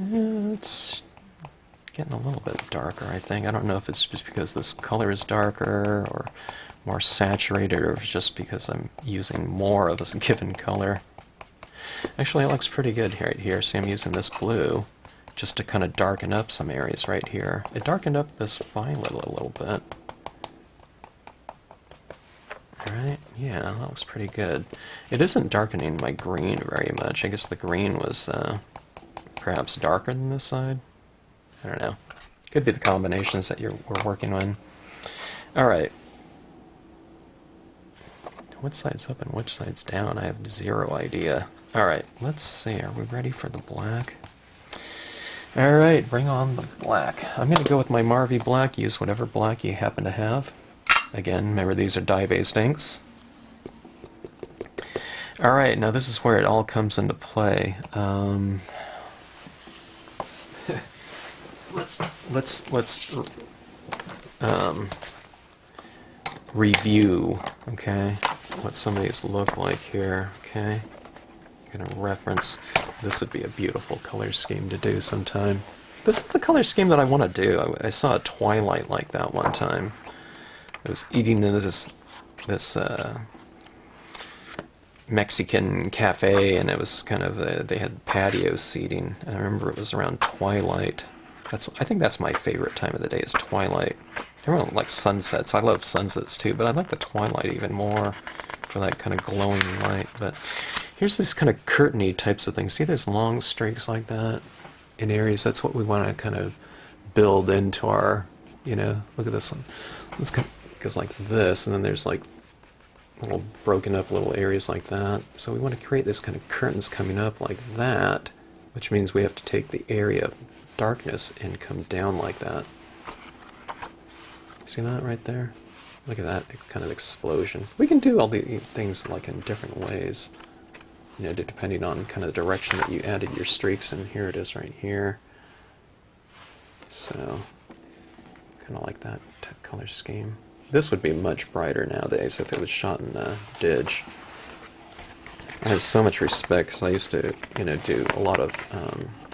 It's getting a little bit darker, I think. I don't know if it's just because this color is darker or more saturated, or if it's just because I'm using more of a given color. Actually, it looks pretty good right here. See, I'm using this blue just to kind of darken up some areas right here. It darkened up this violet a little bit. Alright, yeah, that looks pretty good. It isn't darkening my green very much. I guess the green was perhaps darker than this side. I don't know. Could be the combinations that we're working on. Alright. What side's up and which side's down? I have zero idea. Alright, let's see. Are we ready for the black? Alright, bring on the black. I'm going to go with my Marvy black. Use whatever black you happen to have. Again, remember these are dye-based inks. Alright, now this is where it all comes into play. Let's review, okay, what some of these look like here, okay? I'm gonna reference, this would be a beautiful color scheme to do sometime. This is the color scheme that I want to do. I saw a Twilight like that one time. I was eating in this Mexican cafe, and it was kind of they had patio seating. I remember it was around twilight. I think that's my favorite time of the day is twilight. Everyone likes sunsets. I love sunsets too, but I like the twilight even more for that kind of glowing light. But here's this kind of curtainy types of things. See those long streaks like that in areas? That's what we want to kind of build into our, look at this one. It's kind of goes like this, and then there's like little broken up little areas like that. So we want to create this kind of curtains coming up like that, which means we have to take the area of darkness and come down like that. See that right there? Look at that kind of explosion. We can do all the things like in different ways, depending on kind of the direction that you added your streaks in. Here it is right here. So, kind of like that color scheme. This would be much brighter nowadays if it was shot in Dig. I have so much respect because I used to, do a lot of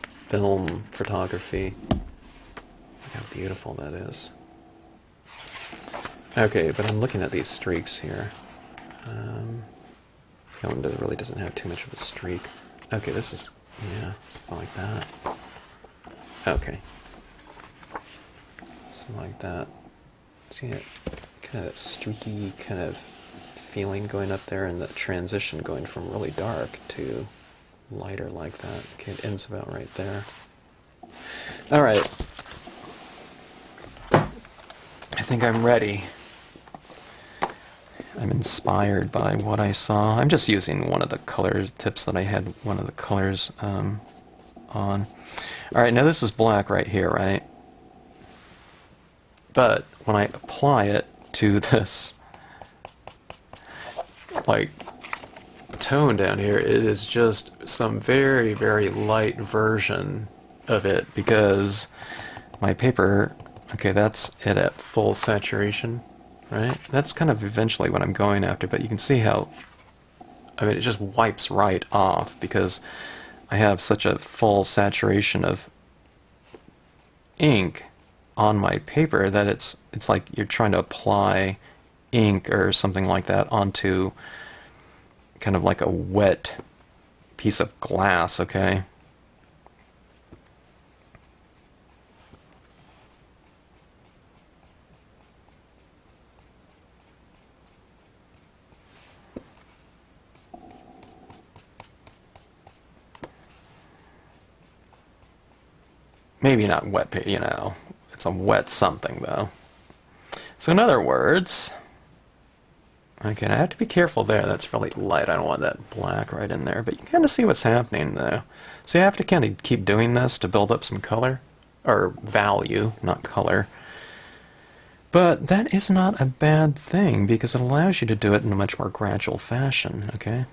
film photography. Look how beautiful that is. Okay, but I'm looking at these streaks here. That one really doesn't have too much of a streak. Okay, this is, something like that. Okay. Something like that. See it? Kind of that streaky kind of feeling going up there, and the transition going from really dark to lighter like that. Okay, it ends about right there. Alright. I think I'm ready. I'm inspired by what I saw. I'm just using one of the color tips that I had one of the colors on. Alright, now this is black right here, right? But when I apply it to this, like, tone down here, it is just some very, very light version of it, because my paper, okay, that's it at full saturation, right? That's kind of eventually what I'm going after, but you can see how, it just wipes right off, because I have such a full saturation of ink on my paper that it's like you're trying to apply ink or something like that onto kind of like a wet piece of glass, okay? Maybe not wet, it's a wet something though. So in other words, Okay, and I have to be careful there. That's really light. I don't want that black right in there. But you can kind of see what's happening, though. So you have to kind of keep doing this to build up some color. Or value, not color. But that is not a bad thing, because it allows you to do it in a much more gradual fashion, okay?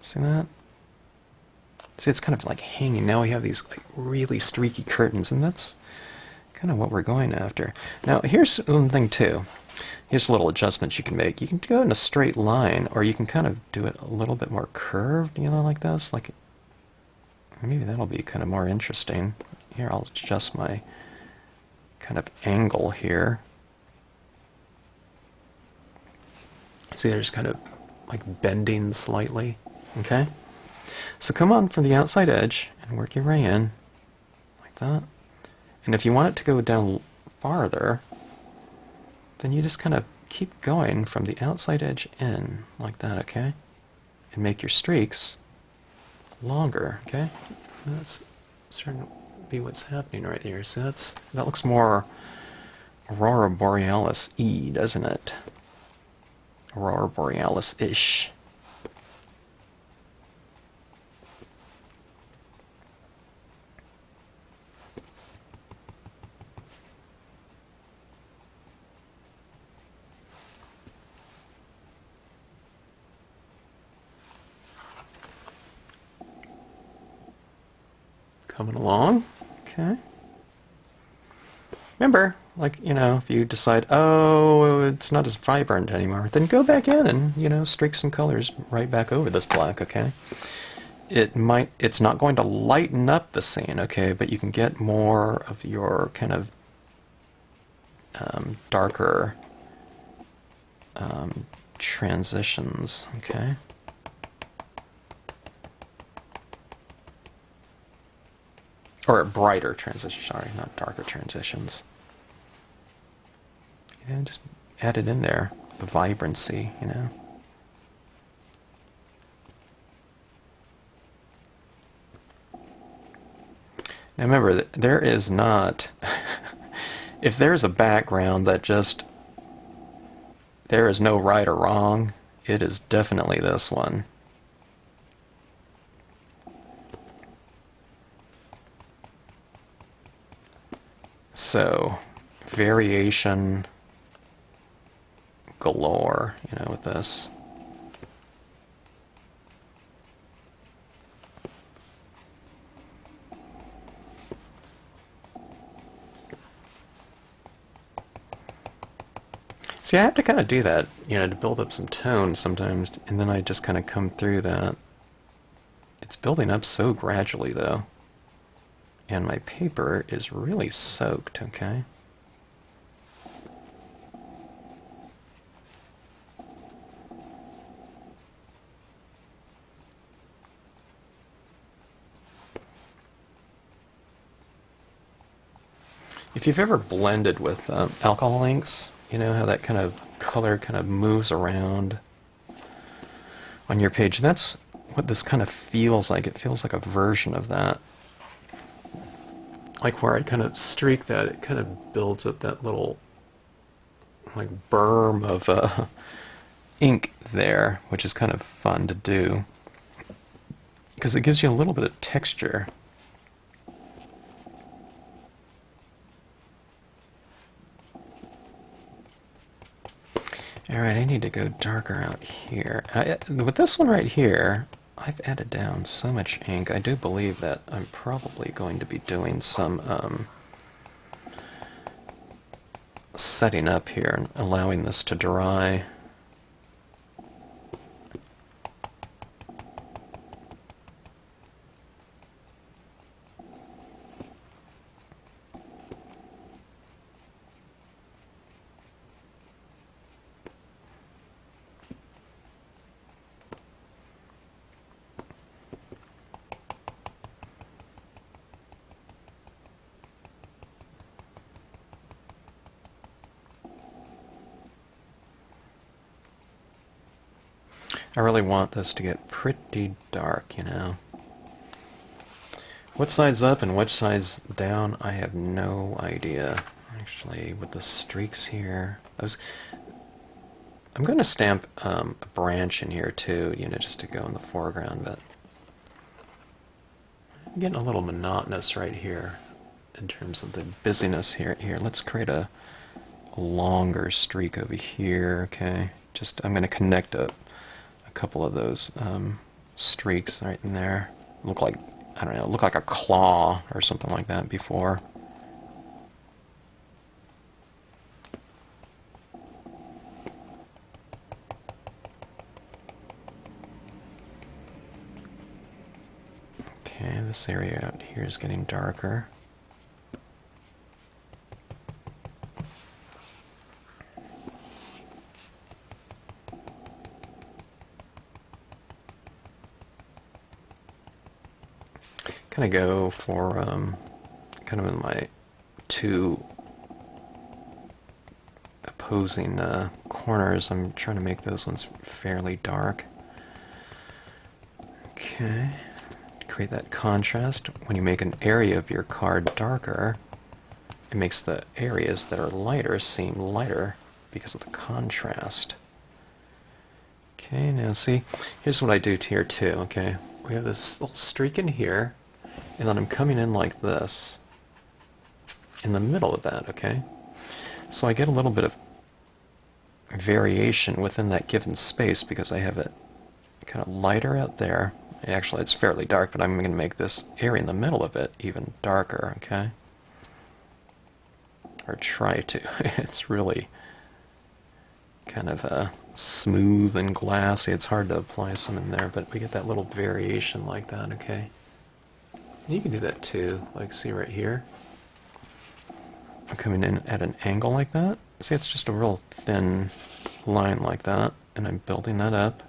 See that? See, it's kind of like hanging. Now we have these like really streaky curtains, and that's kind of what we're going after. Now, here's one thing, too. Here's a little adjustments you can make. You can go in a straight line, or you can kind of do it a little bit more curved, you know, like this. Like, maybe that'll be kind of more interesting. Here, I'll adjust my kind of angle here. See, there's kind of like bending slightly, okay? So come on from the outside edge and work your way in, like that. And if you want it to go down farther, then you just kind of keep going from the outside edge in, like that, okay? And make your streaks longer, okay? That's starting to be what's happening right here. So that looks more Aurora Borealis-y, doesn't it? Aurora Borealis-ish. Coming along, okay. Remember, like, you know, if you decide, oh, it's not as vibrant anymore, then go back in and, you know, streak some colors right back over this black, okay? It's not going to lighten up the scene, okay, but you can get more of your kind of darker transitions, okay? Or brighter transitions, sorry, not darker transitions. You know, just add it in there, the vibrancy, you know. Now remember, there is not, if there's a background that just, there is no right or wrong, it is definitely this one. So, variation galore, you know, with this. See, I have to kind of do that, you know, to build up some tone sometimes, and then I just kind of come through that. It's building up so gradually, though. And my paper is really soaked, okay? If you've ever blended with alcohol inks, you know how that kind of color kind of moves around on your page. That's what this kind of feels like. It feels like a version of that. Like where I kind of streak that, it kind of builds up that little like berm of ink there, which is kind of fun to do because it gives you a little bit of texture. Alright, I need to go darker out here. With this one right here, I've added down so much ink. I do believe that I'm probably going to be doing some setting up here and allowing this to dry. I really want this to get pretty dark, you know. What side's up and which side's down, I have no idea. Actually, with the streaks here, I'm going to stamp a branch in here too, you know, just to go in the foreground, but I'm getting a little monotonous right here in terms of the busyness here. Here, let's create a longer streak over here, okay? I'm going to connect a couple of those streaks right in there. Look like, I don't know, look like a claw or something like that before. Okay, this area out here is getting darker. Kind of go for kind of in my two opposing corners. I'm trying to make those ones fairly dark. Okay, create that contrast. When you make an area of your card darker, it makes the areas that are lighter seem lighter because of the contrast. Okay, now see, here's what I do here too, okay? We have this little streak in here, and then I'm coming in like this in the middle of that, okay? So I get a little bit of variation within that given space because I have it kind of lighter out there. Actually, it's fairly dark, but I'm going to make this area in the middle of it even darker, okay? Or try to. It's really kind of smooth and glassy. It's hard to apply some in there, but we get that little variation like that, okay? And you can do that too, like see right here. I'm coming in at an angle like that. See, it's just a real thin line like that, and I'm building that up.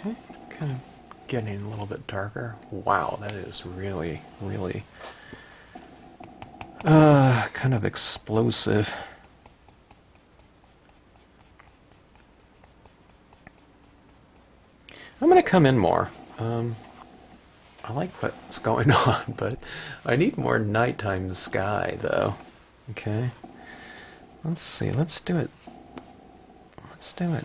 Okay, kind of getting a little bit darker. Wow, that is really, really kind of explosive. I'm going to come in more. I like what's going on, but I need more nighttime sky, though. Okay, let's see. Let's do it. Let's do it.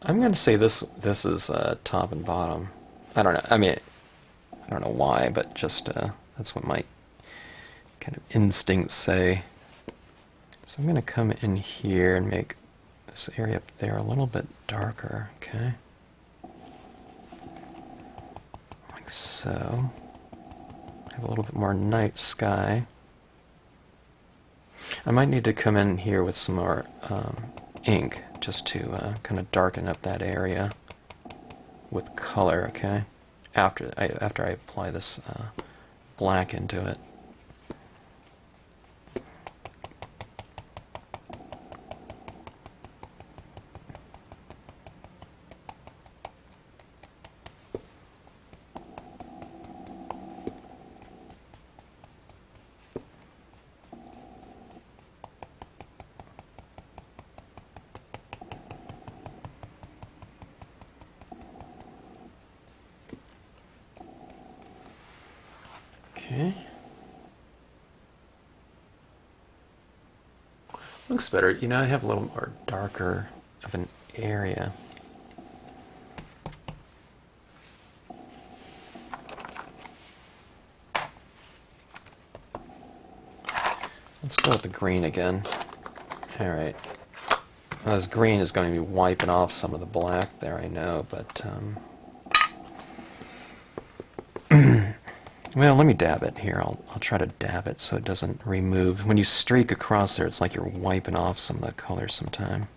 I'm going to say this is top and bottom. I don't know. I mean, I don't know why, but just that's what my kind of instincts say. So I'm going to come in here and make this area up there a little bit darker, okay? Like so. Have a little bit more night sky. I might need to come in here with some more ink just to kind of darken up that area with color, okay? After I apply this black into it. Okay. Looks better. You know, I have a little more darker of an area. Let's go with the green again. Alright. Well, this green is going to be wiping off some of the black there, I know, but Well, let me dab it here. I'll try to dab it so it doesn't remove. When you streak across there, it's like you're wiping off some of the color sometime.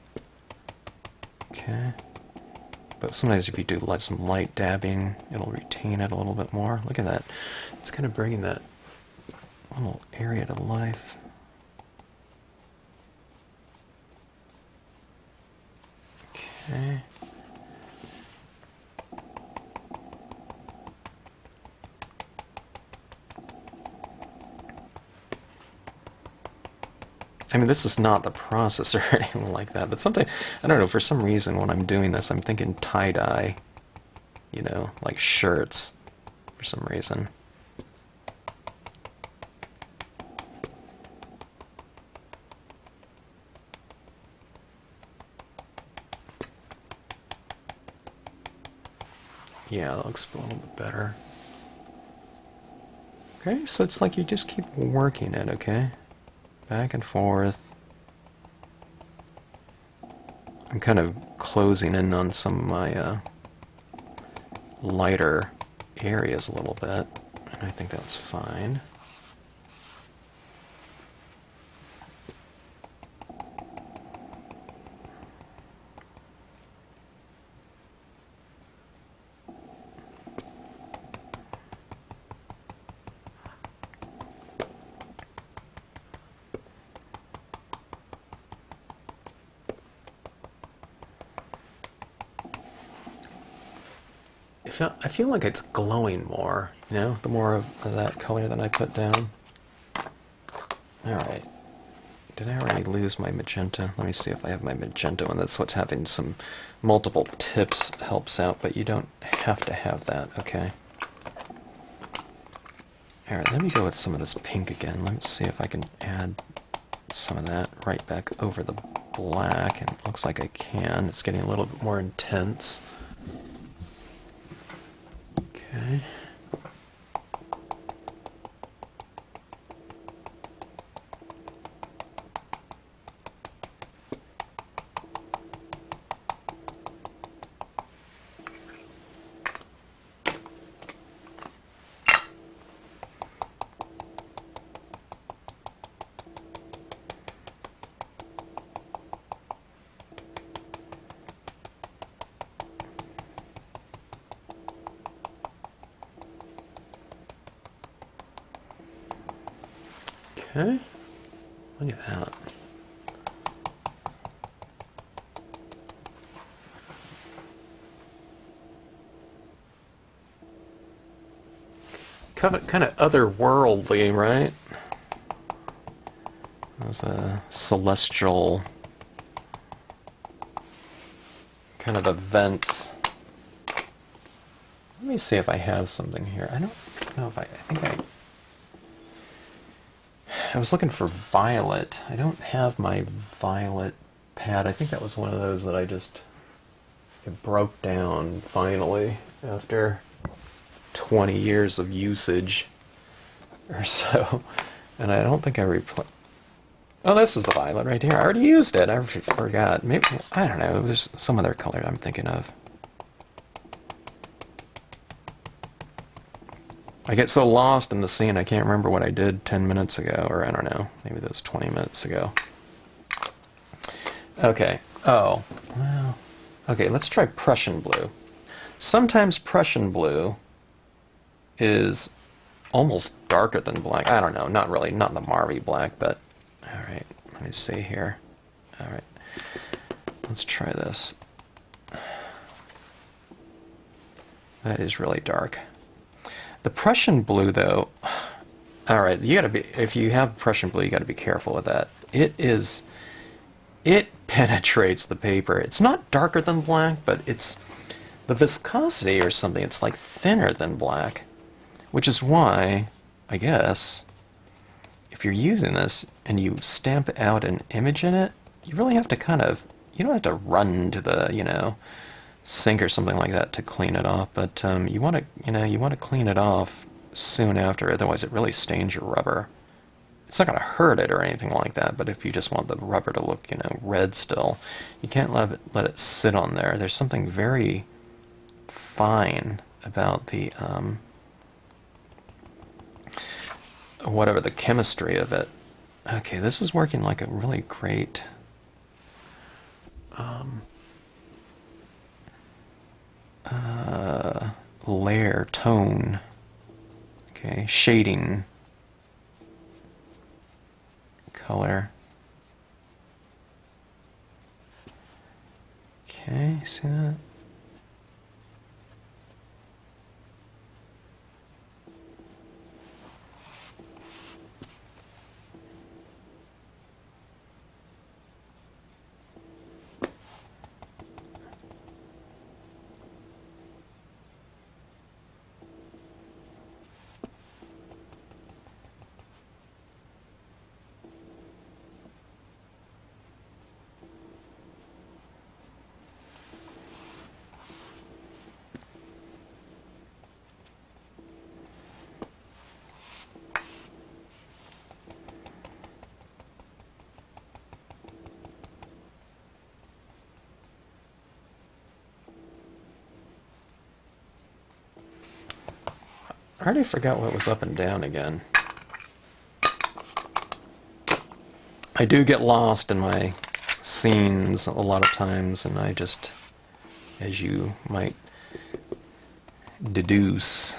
Okay. But sometimes if you do like some light dabbing, it'll retain it a little bit more. Look at that. It's kind of bringing that little area to life. Okay. I mean, this is not the process or anything like that, but sometimes, I don't know, for some reason when I'm doing this, I'm thinking tie-dye, you know, like shirts, for some reason. Yeah, that looks a little bit better. Okay, so it's like you just keep working it, okay? Back and forth. I'm kind of closing in on some of my lighter areas a little bit, and I think that's fine. I feel like it's glowing more, you know, the more of that color that I put down. Alright. Did I already lose my magenta? Let me see if I have my magenta one. That's what's having some multiple tips helps out, but you don't have to have that, okay? Alright, let me go with some of this pink again. Let's see if I can add some of that right back over the black, and it looks like I can. It's getting a little bit more intense. Okay. Okay, look at that. Kind of otherworldly, right? There's a celestial kind of events. Let me see if I have something here. I don't know if I think I was looking for violet. I don't have my violet pad. I think that was one of those that it broke down finally after 20 years of usage or so. And I don't think I replaced. Oh, this is the violet right here. I already used it. I forgot. Maybe, I don't know. There's some other color I'm thinking of. I get so lost in the scene, I can't remember what I did 10 minutes ago, or I don't know, maybe that was 20 minutes ago. Okay, oh, well, okay, let's try Prussian Blue. Sometimes Prussian Blue is almost darker than black. I don't know, not really, not the Marvy black, but, alright, let me see here. Alright, let's try this. That is really dark. The Prussian Blue, though, all right, you gotta be, if you have Prussian Blue, you gotta be careful with that. It penetrates the paper. It's not darker than black, but it's the viscosity or something. It's like thinner than black, which is why, I guess, if you're using this and you stamp out an image in it, you really have to kind of, you don't have to run to the, you know, sink or something like that to clean it off, but you want to clean it off soon after, otherwise it really stains your rubber. It's not going to hurt it or anything like that, but if you just want the rubber to look, you know, red still, you can't let it sit on there. There's something very fine about the whatever the chemistry of it. Okay, this is working like a really great layer, tone, okay, shading, color. Okay, see that? I already forgot what was up and down again. I do get lost in my scenes a lot of times, and I just, as you might deduce,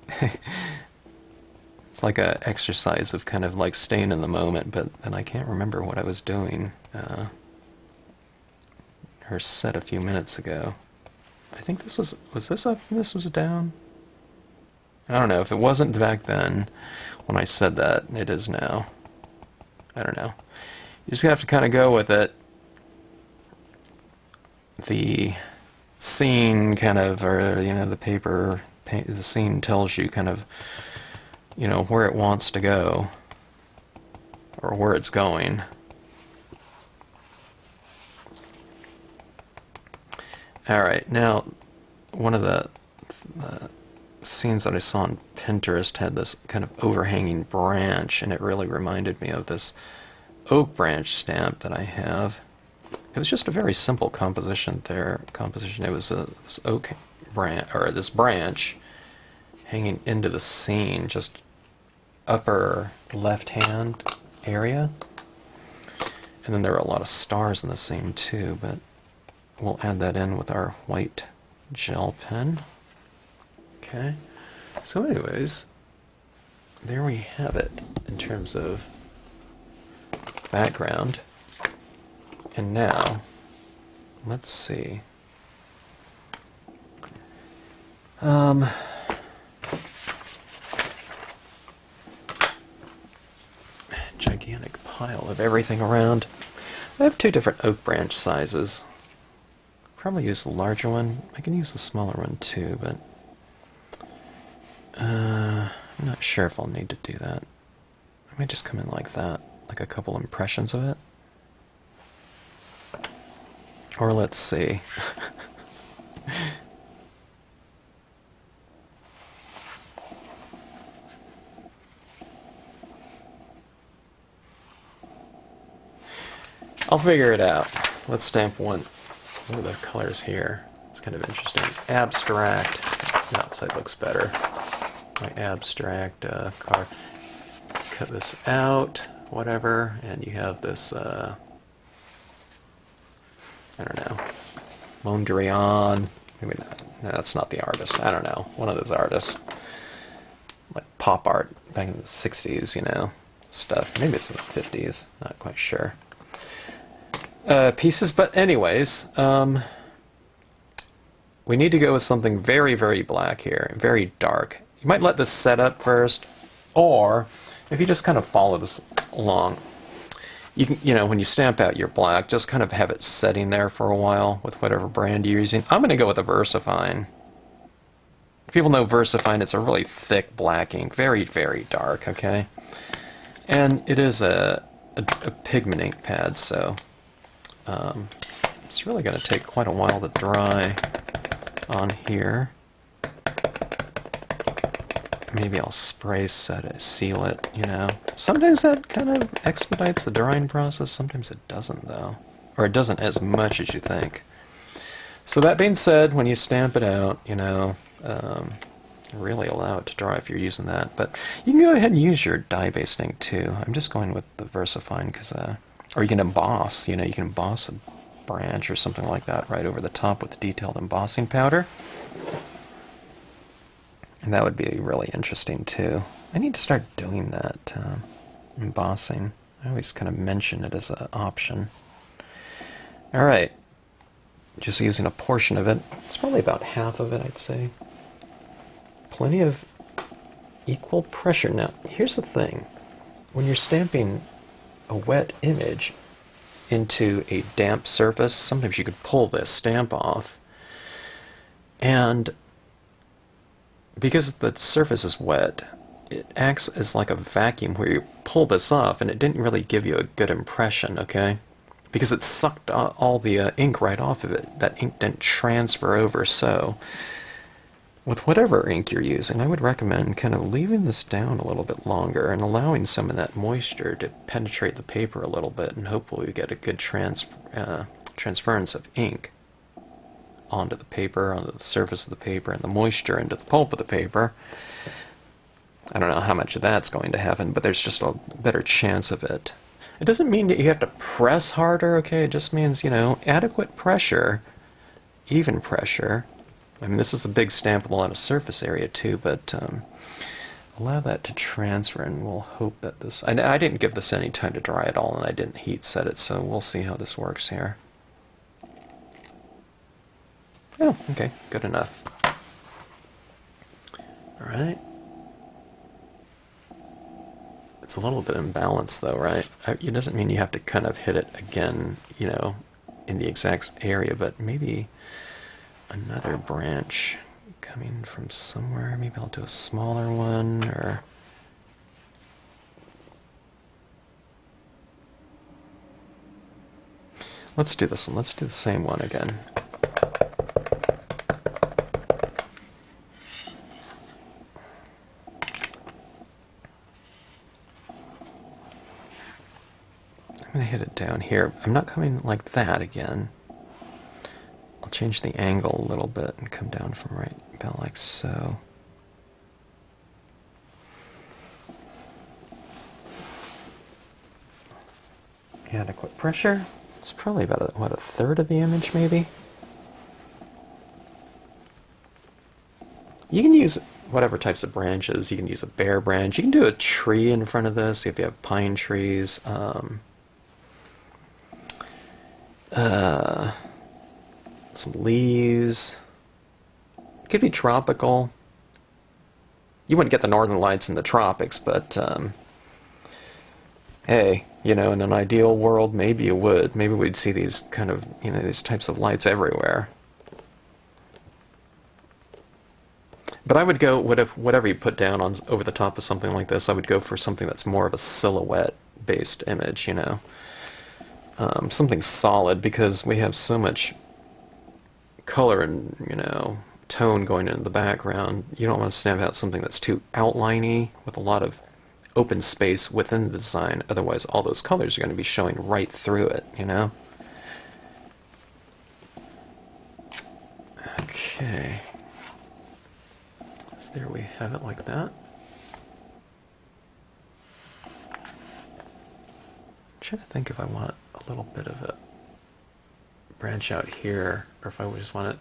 it's like an exercise of kind of like staying in the moment, but then I can't remember what I was doing. Her set a few minutes ago. I think this was this up and this was down? I don't know. If it wasn't back then when I said that, it is now. I don't know. You just have to kind of go with it. The scene kind of, or, you know, the paper, the scene tells you kind of, you know, where it wants to go, or where it's going. Alright, now, one of the scenes that I saw on Pinterest had this kind of overhanging branch, and it really reminded me of this oak branch stamp that I have. It was just a very simple composition there. It was this oak branch, or this branch, hanging into the scene, just upper left-hand area. And then there are a lot of stars in the scene too, but we'll add that in with our white gel pen. Okay, so anyways, there we have it in terms of background. And now, let's see. Gigantic pile of everything around. I have two different oak branch sizes. Probably use the larger one. I can use the smaller one too, but I'm not sure if I'll need to do that. I might just come in like that, like a couple impressions of it. Or let's see. I'll figure it out. Let's stamp one. What are the colors here? It's kind of interesting. Abstract. The outside looks better. My abstract card. Cut this out, whatever, and you have this, I don't know, Mondrian. Maybe not. No, that's not the artist. I don't know. One of those artists. Like pop art back in the 60s, you know, stuff. Maybe it's in the 50s. Not quite sure. Pieces, but anyways, we need to go with something very, very black here, very dark. You might let this set up first, or if you just kind of follow this along, you can, you know, when you stamp out your black, just kind of have it setting there for a while with whatever brand you're using. I'm going to go with a Versafine. If people know Versafine, it's a really thick black ink, very, very dark, okay? And it is a pigment ink pad, so it's really going to take quite a while to dry on here. Maybe I'll spray set it, seal it, you know. Sometimes that kind of expedites the drying process, sometimes it doesn't though. Or it doesn't as much as you think. So that being said, when you stamp it out, you know, really allow it to dry if you're using that. But you can go ahead and use your dye-based ink too. I'm just going with the Versafine because, or you can emboss. You know, you can emboss a branch or something like that right over the top with the detailed embossing powder. And that would be really interesting too. I need to start doing that, embossing. I always kind of mention it as an option. Alright, just using a portion of it. It's probably about half of it, I'd say. Plenty of equal pressure. Now, here's the thing. When you're stamping a wet image into a damp surface, sometimes you could pull this stamp off, and because the surface is wet, it acts as like a vacuum where you pull this off, and it didn't really give you a good impression, okay? Because it sucked all the ink right off of it. That ink didn't transfer over, so with whatever ink you're using, I would recommend kind of leaving this down a little bit longer and allowing some of that moisture to penetrate the paper a little bit, and hopefully we get a good transference of ink onto the paper, onto the surface of the paper, and the moisture into the pulp of the paper. I don't know how much of that's going to happen, but there's just a better chance of it. It doesn't mean that you have to press harder, okay? It just means, you know, adequate pressure, even pressure. I mean, this is a big stamp with a lot of surface area too, but allow that to transfer, and we'll hope that this... I didn't give this any time to dry at all, and I didn't heat set it, so we'll see how this works here. Oh, okay, good enough. Alright. It's a little bit imbalanced though, right? It doesn't mean you have to kind of hit it again, you know, in the exact area, but maybe another branch coming from somewhere. Maybe I'll do a smaller one, or... Let's do this one. Let's do the same one again. I'm going to hit it down here. I'm not coming like that again. I'll change the angle a little bit and come down from right about like so. Adequate pressure. It's probably about, what, a third of the image maybe? You can use whatever types of branches. You can use a bare branch. You can do a tree in front of this if you have pine trees. Some leaves. It could be tropical. You wouldn't get the northern lights in the tropics, but hey, you know, in an ideal world, maybe you would. Maybe we'd see these kind of, you know, these types of lights everywhere. But I would go, whatever you put down on over the top of something like this, I would go for something that's more of a silhouette-based image, you know. Something solid, because we have so much color and, you know, tone going into the background. You don't want to stamp out something that's too outliney with a lot of open space within the design. Otherwise, all those colors are going to be showing right through it, you know? Okay. So there we have it like that. I'm trying to think if I want a little bit of a branch out here, or if I just want it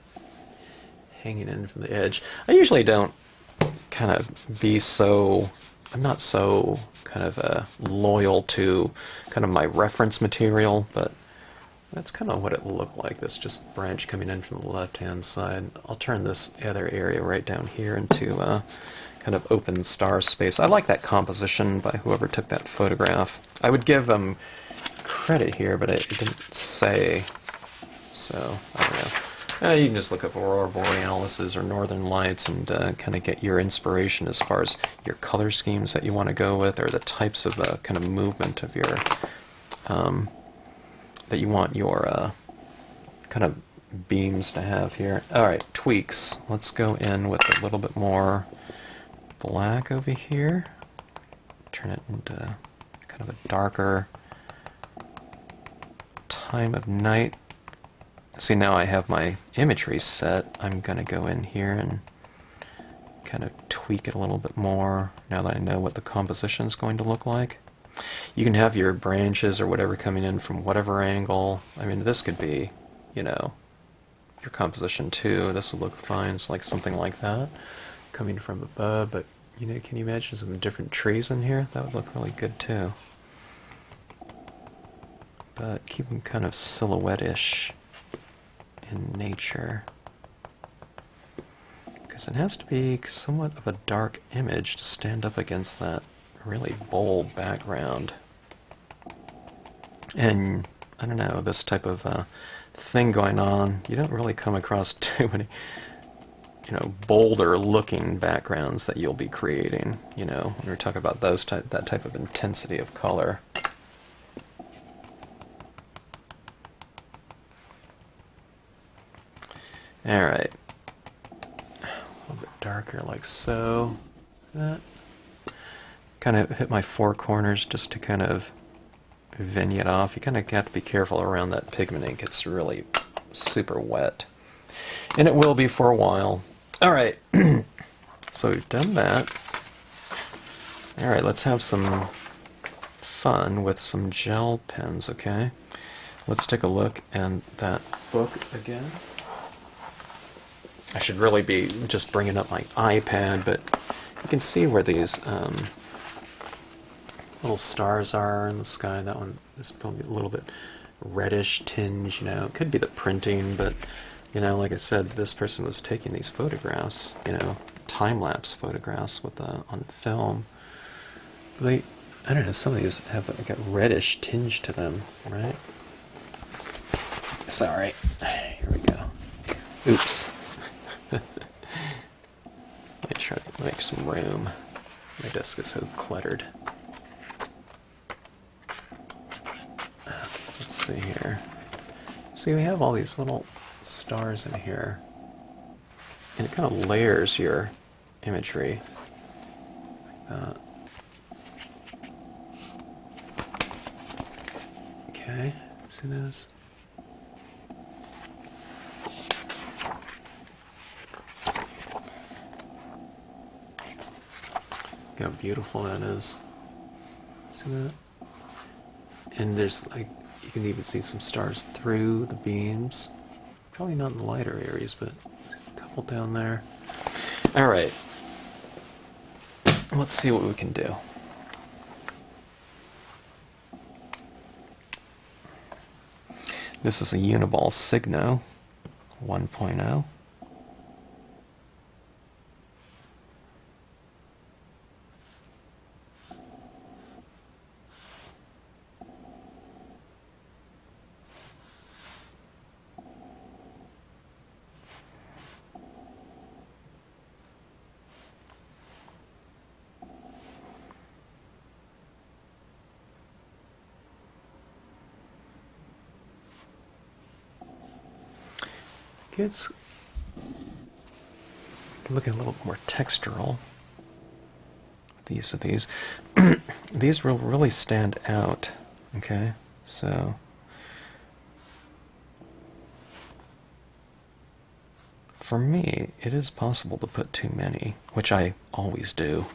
hanging in from the edge. I usually don't kind of be so... I'm not so kind of loyal to kind of my reference material, but that's kind of what it will look like, this just branch coming in from the left-hand side. I'll turn this other area right down here into kind of open star space. I like that composition by whoever took that photograph. I would give them credit here, but it didn't say, so I don't know. You can just look up Aurora Borealis or Northern Lights and kind of get your inspiration as far as your color schemes that you want to go with, or the types of kind of movement of your that you want your kind of beams to have here. Alright, tweaks. Let's go in with a little bit more black over here. Turn it into kind of a darker time of night. See, now I have my imagery set. I'm going to go in here and kind of tweak it a little bit more now that I know what the composition is going to look like. You can have your branches or whatever coming in from whatever angle. I mean, this could be, you know, your composition too. This would look fine. It's like something like that coming from above, but you know, can you imagine some different trees in here? That would look really good too. But keep them kind of silhouette-ish in nature. Because it has to be somewhat of a dark image to stand up against that really bold background. And, I don't know, this type of thing going on, you don't really come across too many, you know, bolder looking backgrounds that you'll be creating, you know, when we're talking about that type of intensity of color. Alright. A little bit darker like so. That. Kind of hit my four corners just to kind of vignette off. You kind of have to be careful around that pigment ink. It's really super wet. And it will be for a while. Alright. So we've done that. Alright, let's have some fun with some gel pens, okay? Let's take a look at that book again. I should really be just bringing up my iPad, but you can see where these little stars are in the sky. That one is probably a little bit reddish tinge, you know. It could be the printing, but, you know, like I said, this person was taking these photographs, you know, time-lapse photographs with on film. I don't know, some of these have like a reddish tinge to them, right? Sorry. Here we go. Oops. Let me try to make some room. My desk is so cluttered. Let's see here. See, we have all these little stars in here. And it kind of layers your imagery like that. Okay, see this? Look how beautiful that is. See that? And there's like, you can even see some stars through the beams. Probably not in the lighter areas, but there's a couple down there. Alright. Let's see what we can do. This is a Uniball Signo 1.0. It's looking a little more textural with the use of these. These will really stand out, okay? So for me, it is possible to put too many, which I always do,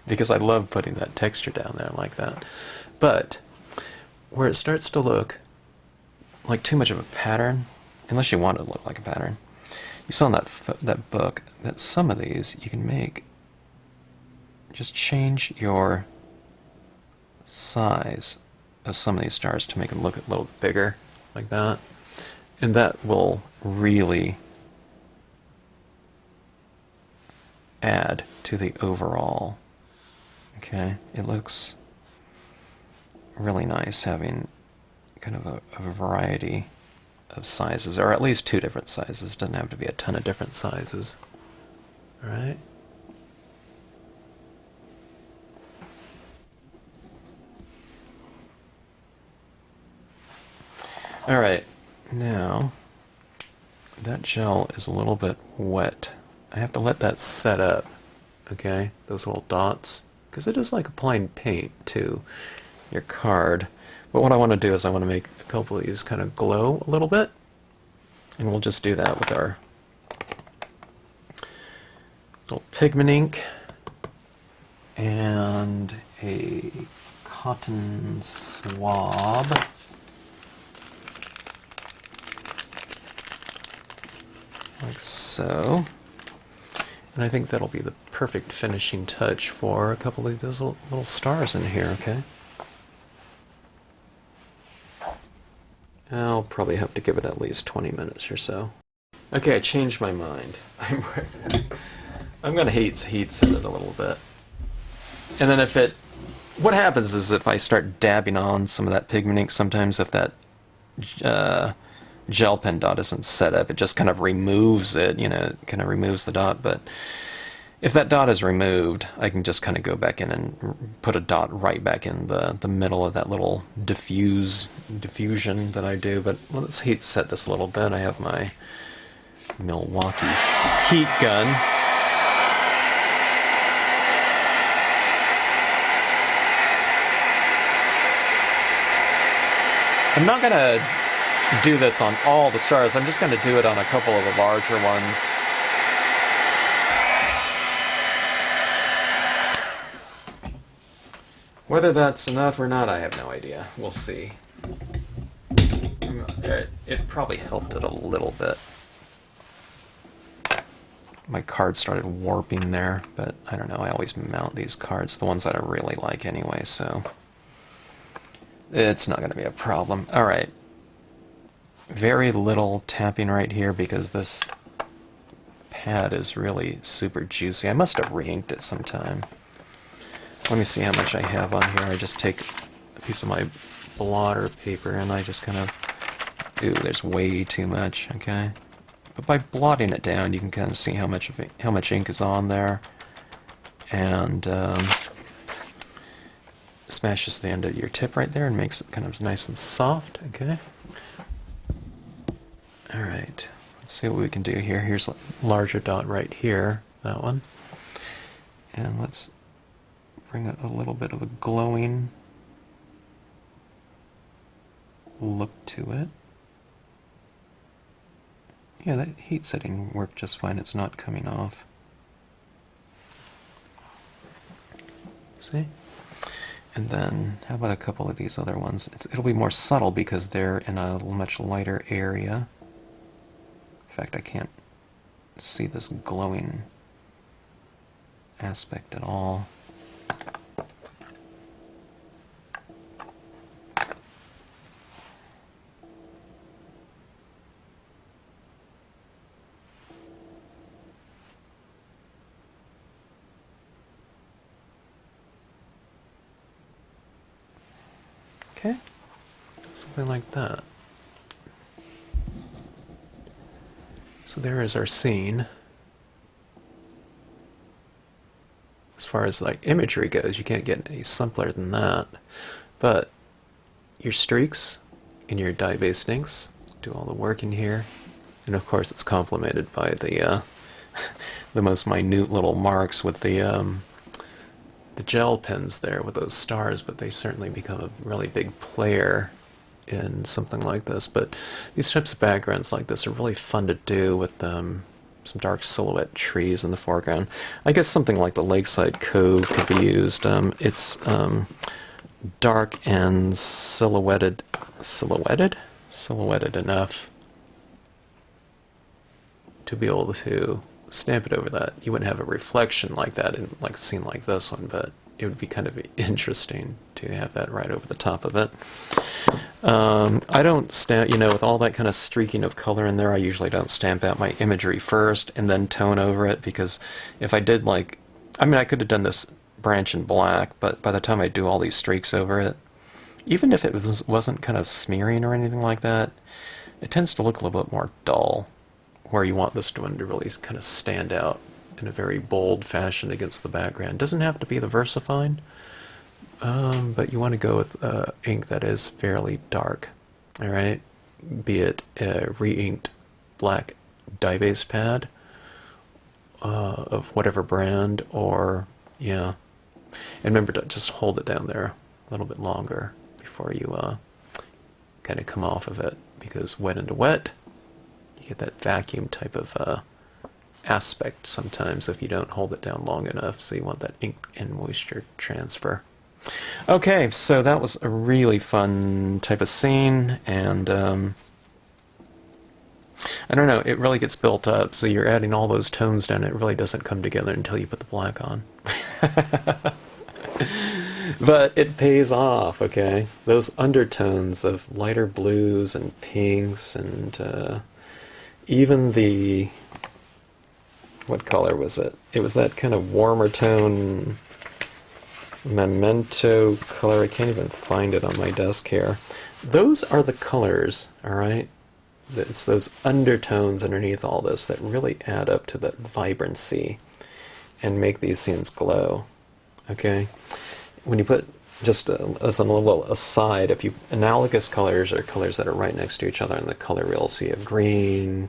because I love putting that texture down there like that. But where it starts to look like too much of a pattern, unless you want it to look like a pattern. You saw in that book that some of these you can make, just change your size of some of these stars to make them look a little bigger, like that. And that will really add to the overall. Okay, it looks really nice having kind of a variety of sizes, or at least two different sizes. Doesn't have to be a ton of different sizes. Alright? Alright, now that gel is a little bit wet. I have to let that set up, okay? Those little dots, because it is like applying paint to your card. But what I want to do is I want to make a couple of these kind of glow a little bit. And we'll just do that with our little pigment ink and a cotton swab. Like so. And I think that'll be the perfect finishing touch for a couple of these little stars in here, okay? I'll probably have to give it at least 20 minutes or so. Okay, I changed my mind. I'm going to heat set it a little bit. And then what happens is if I start dabbing on some of that pigment ink, sometimes if that gel pen dot isn't set up, it just kind of removes it, it kind of removes the dot. But if that dot is removed, I can just kind of go back in and put a dot right back in the middle of that little diffusion that I do. But let's heat set this a little bit. I have my Milwaukee heat gun. I'm not going to do this on all the stars. I'm just going to do it on a couple of the larger ones. Whether that's enough or not, I have no idea. We'll see. It probably helped it a little bit. My card started warping there, but I don't know. I always mount these cards, the ones that I really like anyway, so it's not going to be a problem. All right. Very little tapping right here because this pad is really super juicy. I must have re-inked it sometime. Let me see how much I have on here. I just take a piece of my blotter paper and I just kind of... Ooh, there's way too much, okay? But by blotting it down, you can kind of see how much ink is on there. And smashes the end of your tip right there and makes it kind of nice and soft, okay? Alright, let's see what we can do here. Here's a larger dot right here, that one. And let's bring a little bit of a glowing look to it. Yeah, that heat setting worked just fine. It's not coming off. See? And then, how about a couple of these other ones? It'll be more subtle because they're in a much lighter area. In fact, I can't see this glowing aspect at all. Okay, something like that. So there is our scene. As far as like imagery goes, you can't get any simpler than that. But your streaks and your dye-based inks do all the work in here. And of course it's complemented by the the most minute little marks with the gel pens there with those stars, but they certainly become a really big player in something like this. But these types of backgrounds like this are really fun to do with some dark silhouette trees in the foreground. I guess something like the Lakeside Cove could be used. It's dark and silhouetted enough to be able to stamp it over that. You wouldn't have a reflection like that in like a scene like this one, but it would be kind of interesting to have that right over the top of it. I don't stamp, with all that kind of streaking of color in there, I usually don't stamp out my imagery first and then tone over it, because if I did I could have done this branch in black, but by the time I do all these streaks over it, even if it wasn't kind of smearing or anything like that, it tends to look a little bit more dull, where you want this one to really kind of stand out in a very bold fashion against the background. It doesn't have to be the Versafine, but you want to go with ink that is fairly dark, alright? Be it a re-inked black dye-based pad of whatever brand, or, yeah. And remember to just hold it down there a little bit longer before you kind of come off of it, because wet into wet, you get that vacuum type of aspect sometimes if you don't hold it down long enough, so you want that ink and moisture transfer. Okay, so that was a really fun type of scene, and I don't know, it really gets built up, so you're adding all those tones down, it really doesn't come together until you put the black on. But it pays off, okay? Those undertones of lighter blues and pinks and even the... what color was it? It was that kind of warmer tone memento color. I can't even find it on my desk here. Those are the colors, alright? It's those undertones underneath all this that really add up to that vibrancy and make these scenes glow, okay? When you put, just as a little aside, if you analogous colors are colors that are right next to each other in the color wheel, so you have green,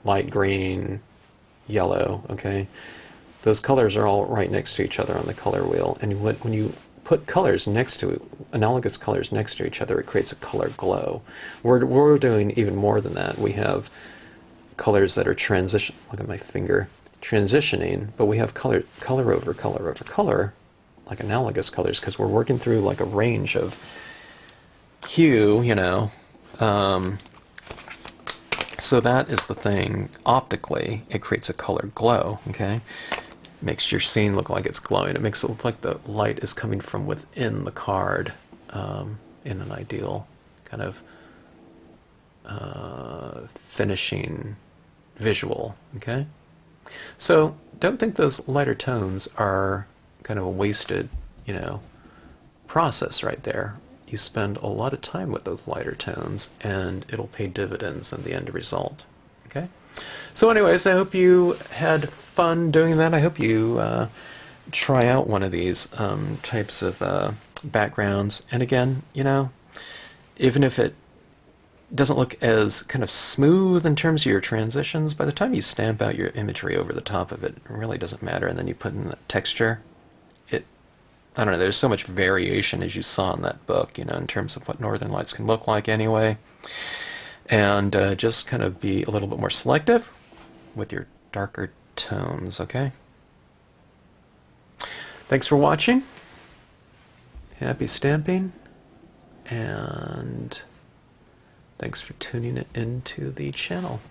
light green, yellow, okay? Those colors are all right next to each other on the color wheel, and when you put colors next to, analogous colors next to each other, it creates a color glow. We're doing even more than that. We have colors that are transition, look at my finger, transitioning, but we have color over color over color, like analogous colors, because we're working through like a range of hue, you know. So that is the thing. Optically, it creates a color glow, okay? Makes your scene look like it's glowing. It makes it look like the light is coming from within the card in an ideal kind of finishing visual, okay? So don't think those lighter tones are kind of a wasted, you know, process right there. You spend a lot of time with those lighter tones, and it'll pay dividends in the end result. Okay? So anyways, I hope you had fun doing that. I hope you try out one of these types of backgrounds. And again, you know, even if it doesn't look as kind of smooth in terms of your transitions, by the time you stamp out your imagery over the top of it, it really doesn't matter. And then you put in the texture, I don't know, there's so much variation, as you saw in that book, you know, in terms of what Northern Lights can look like anyway. And just kind of be a little bit more selective with your darker tones, okay? Thanks for watching. Happy stamping. And thanks for tuning into the channel.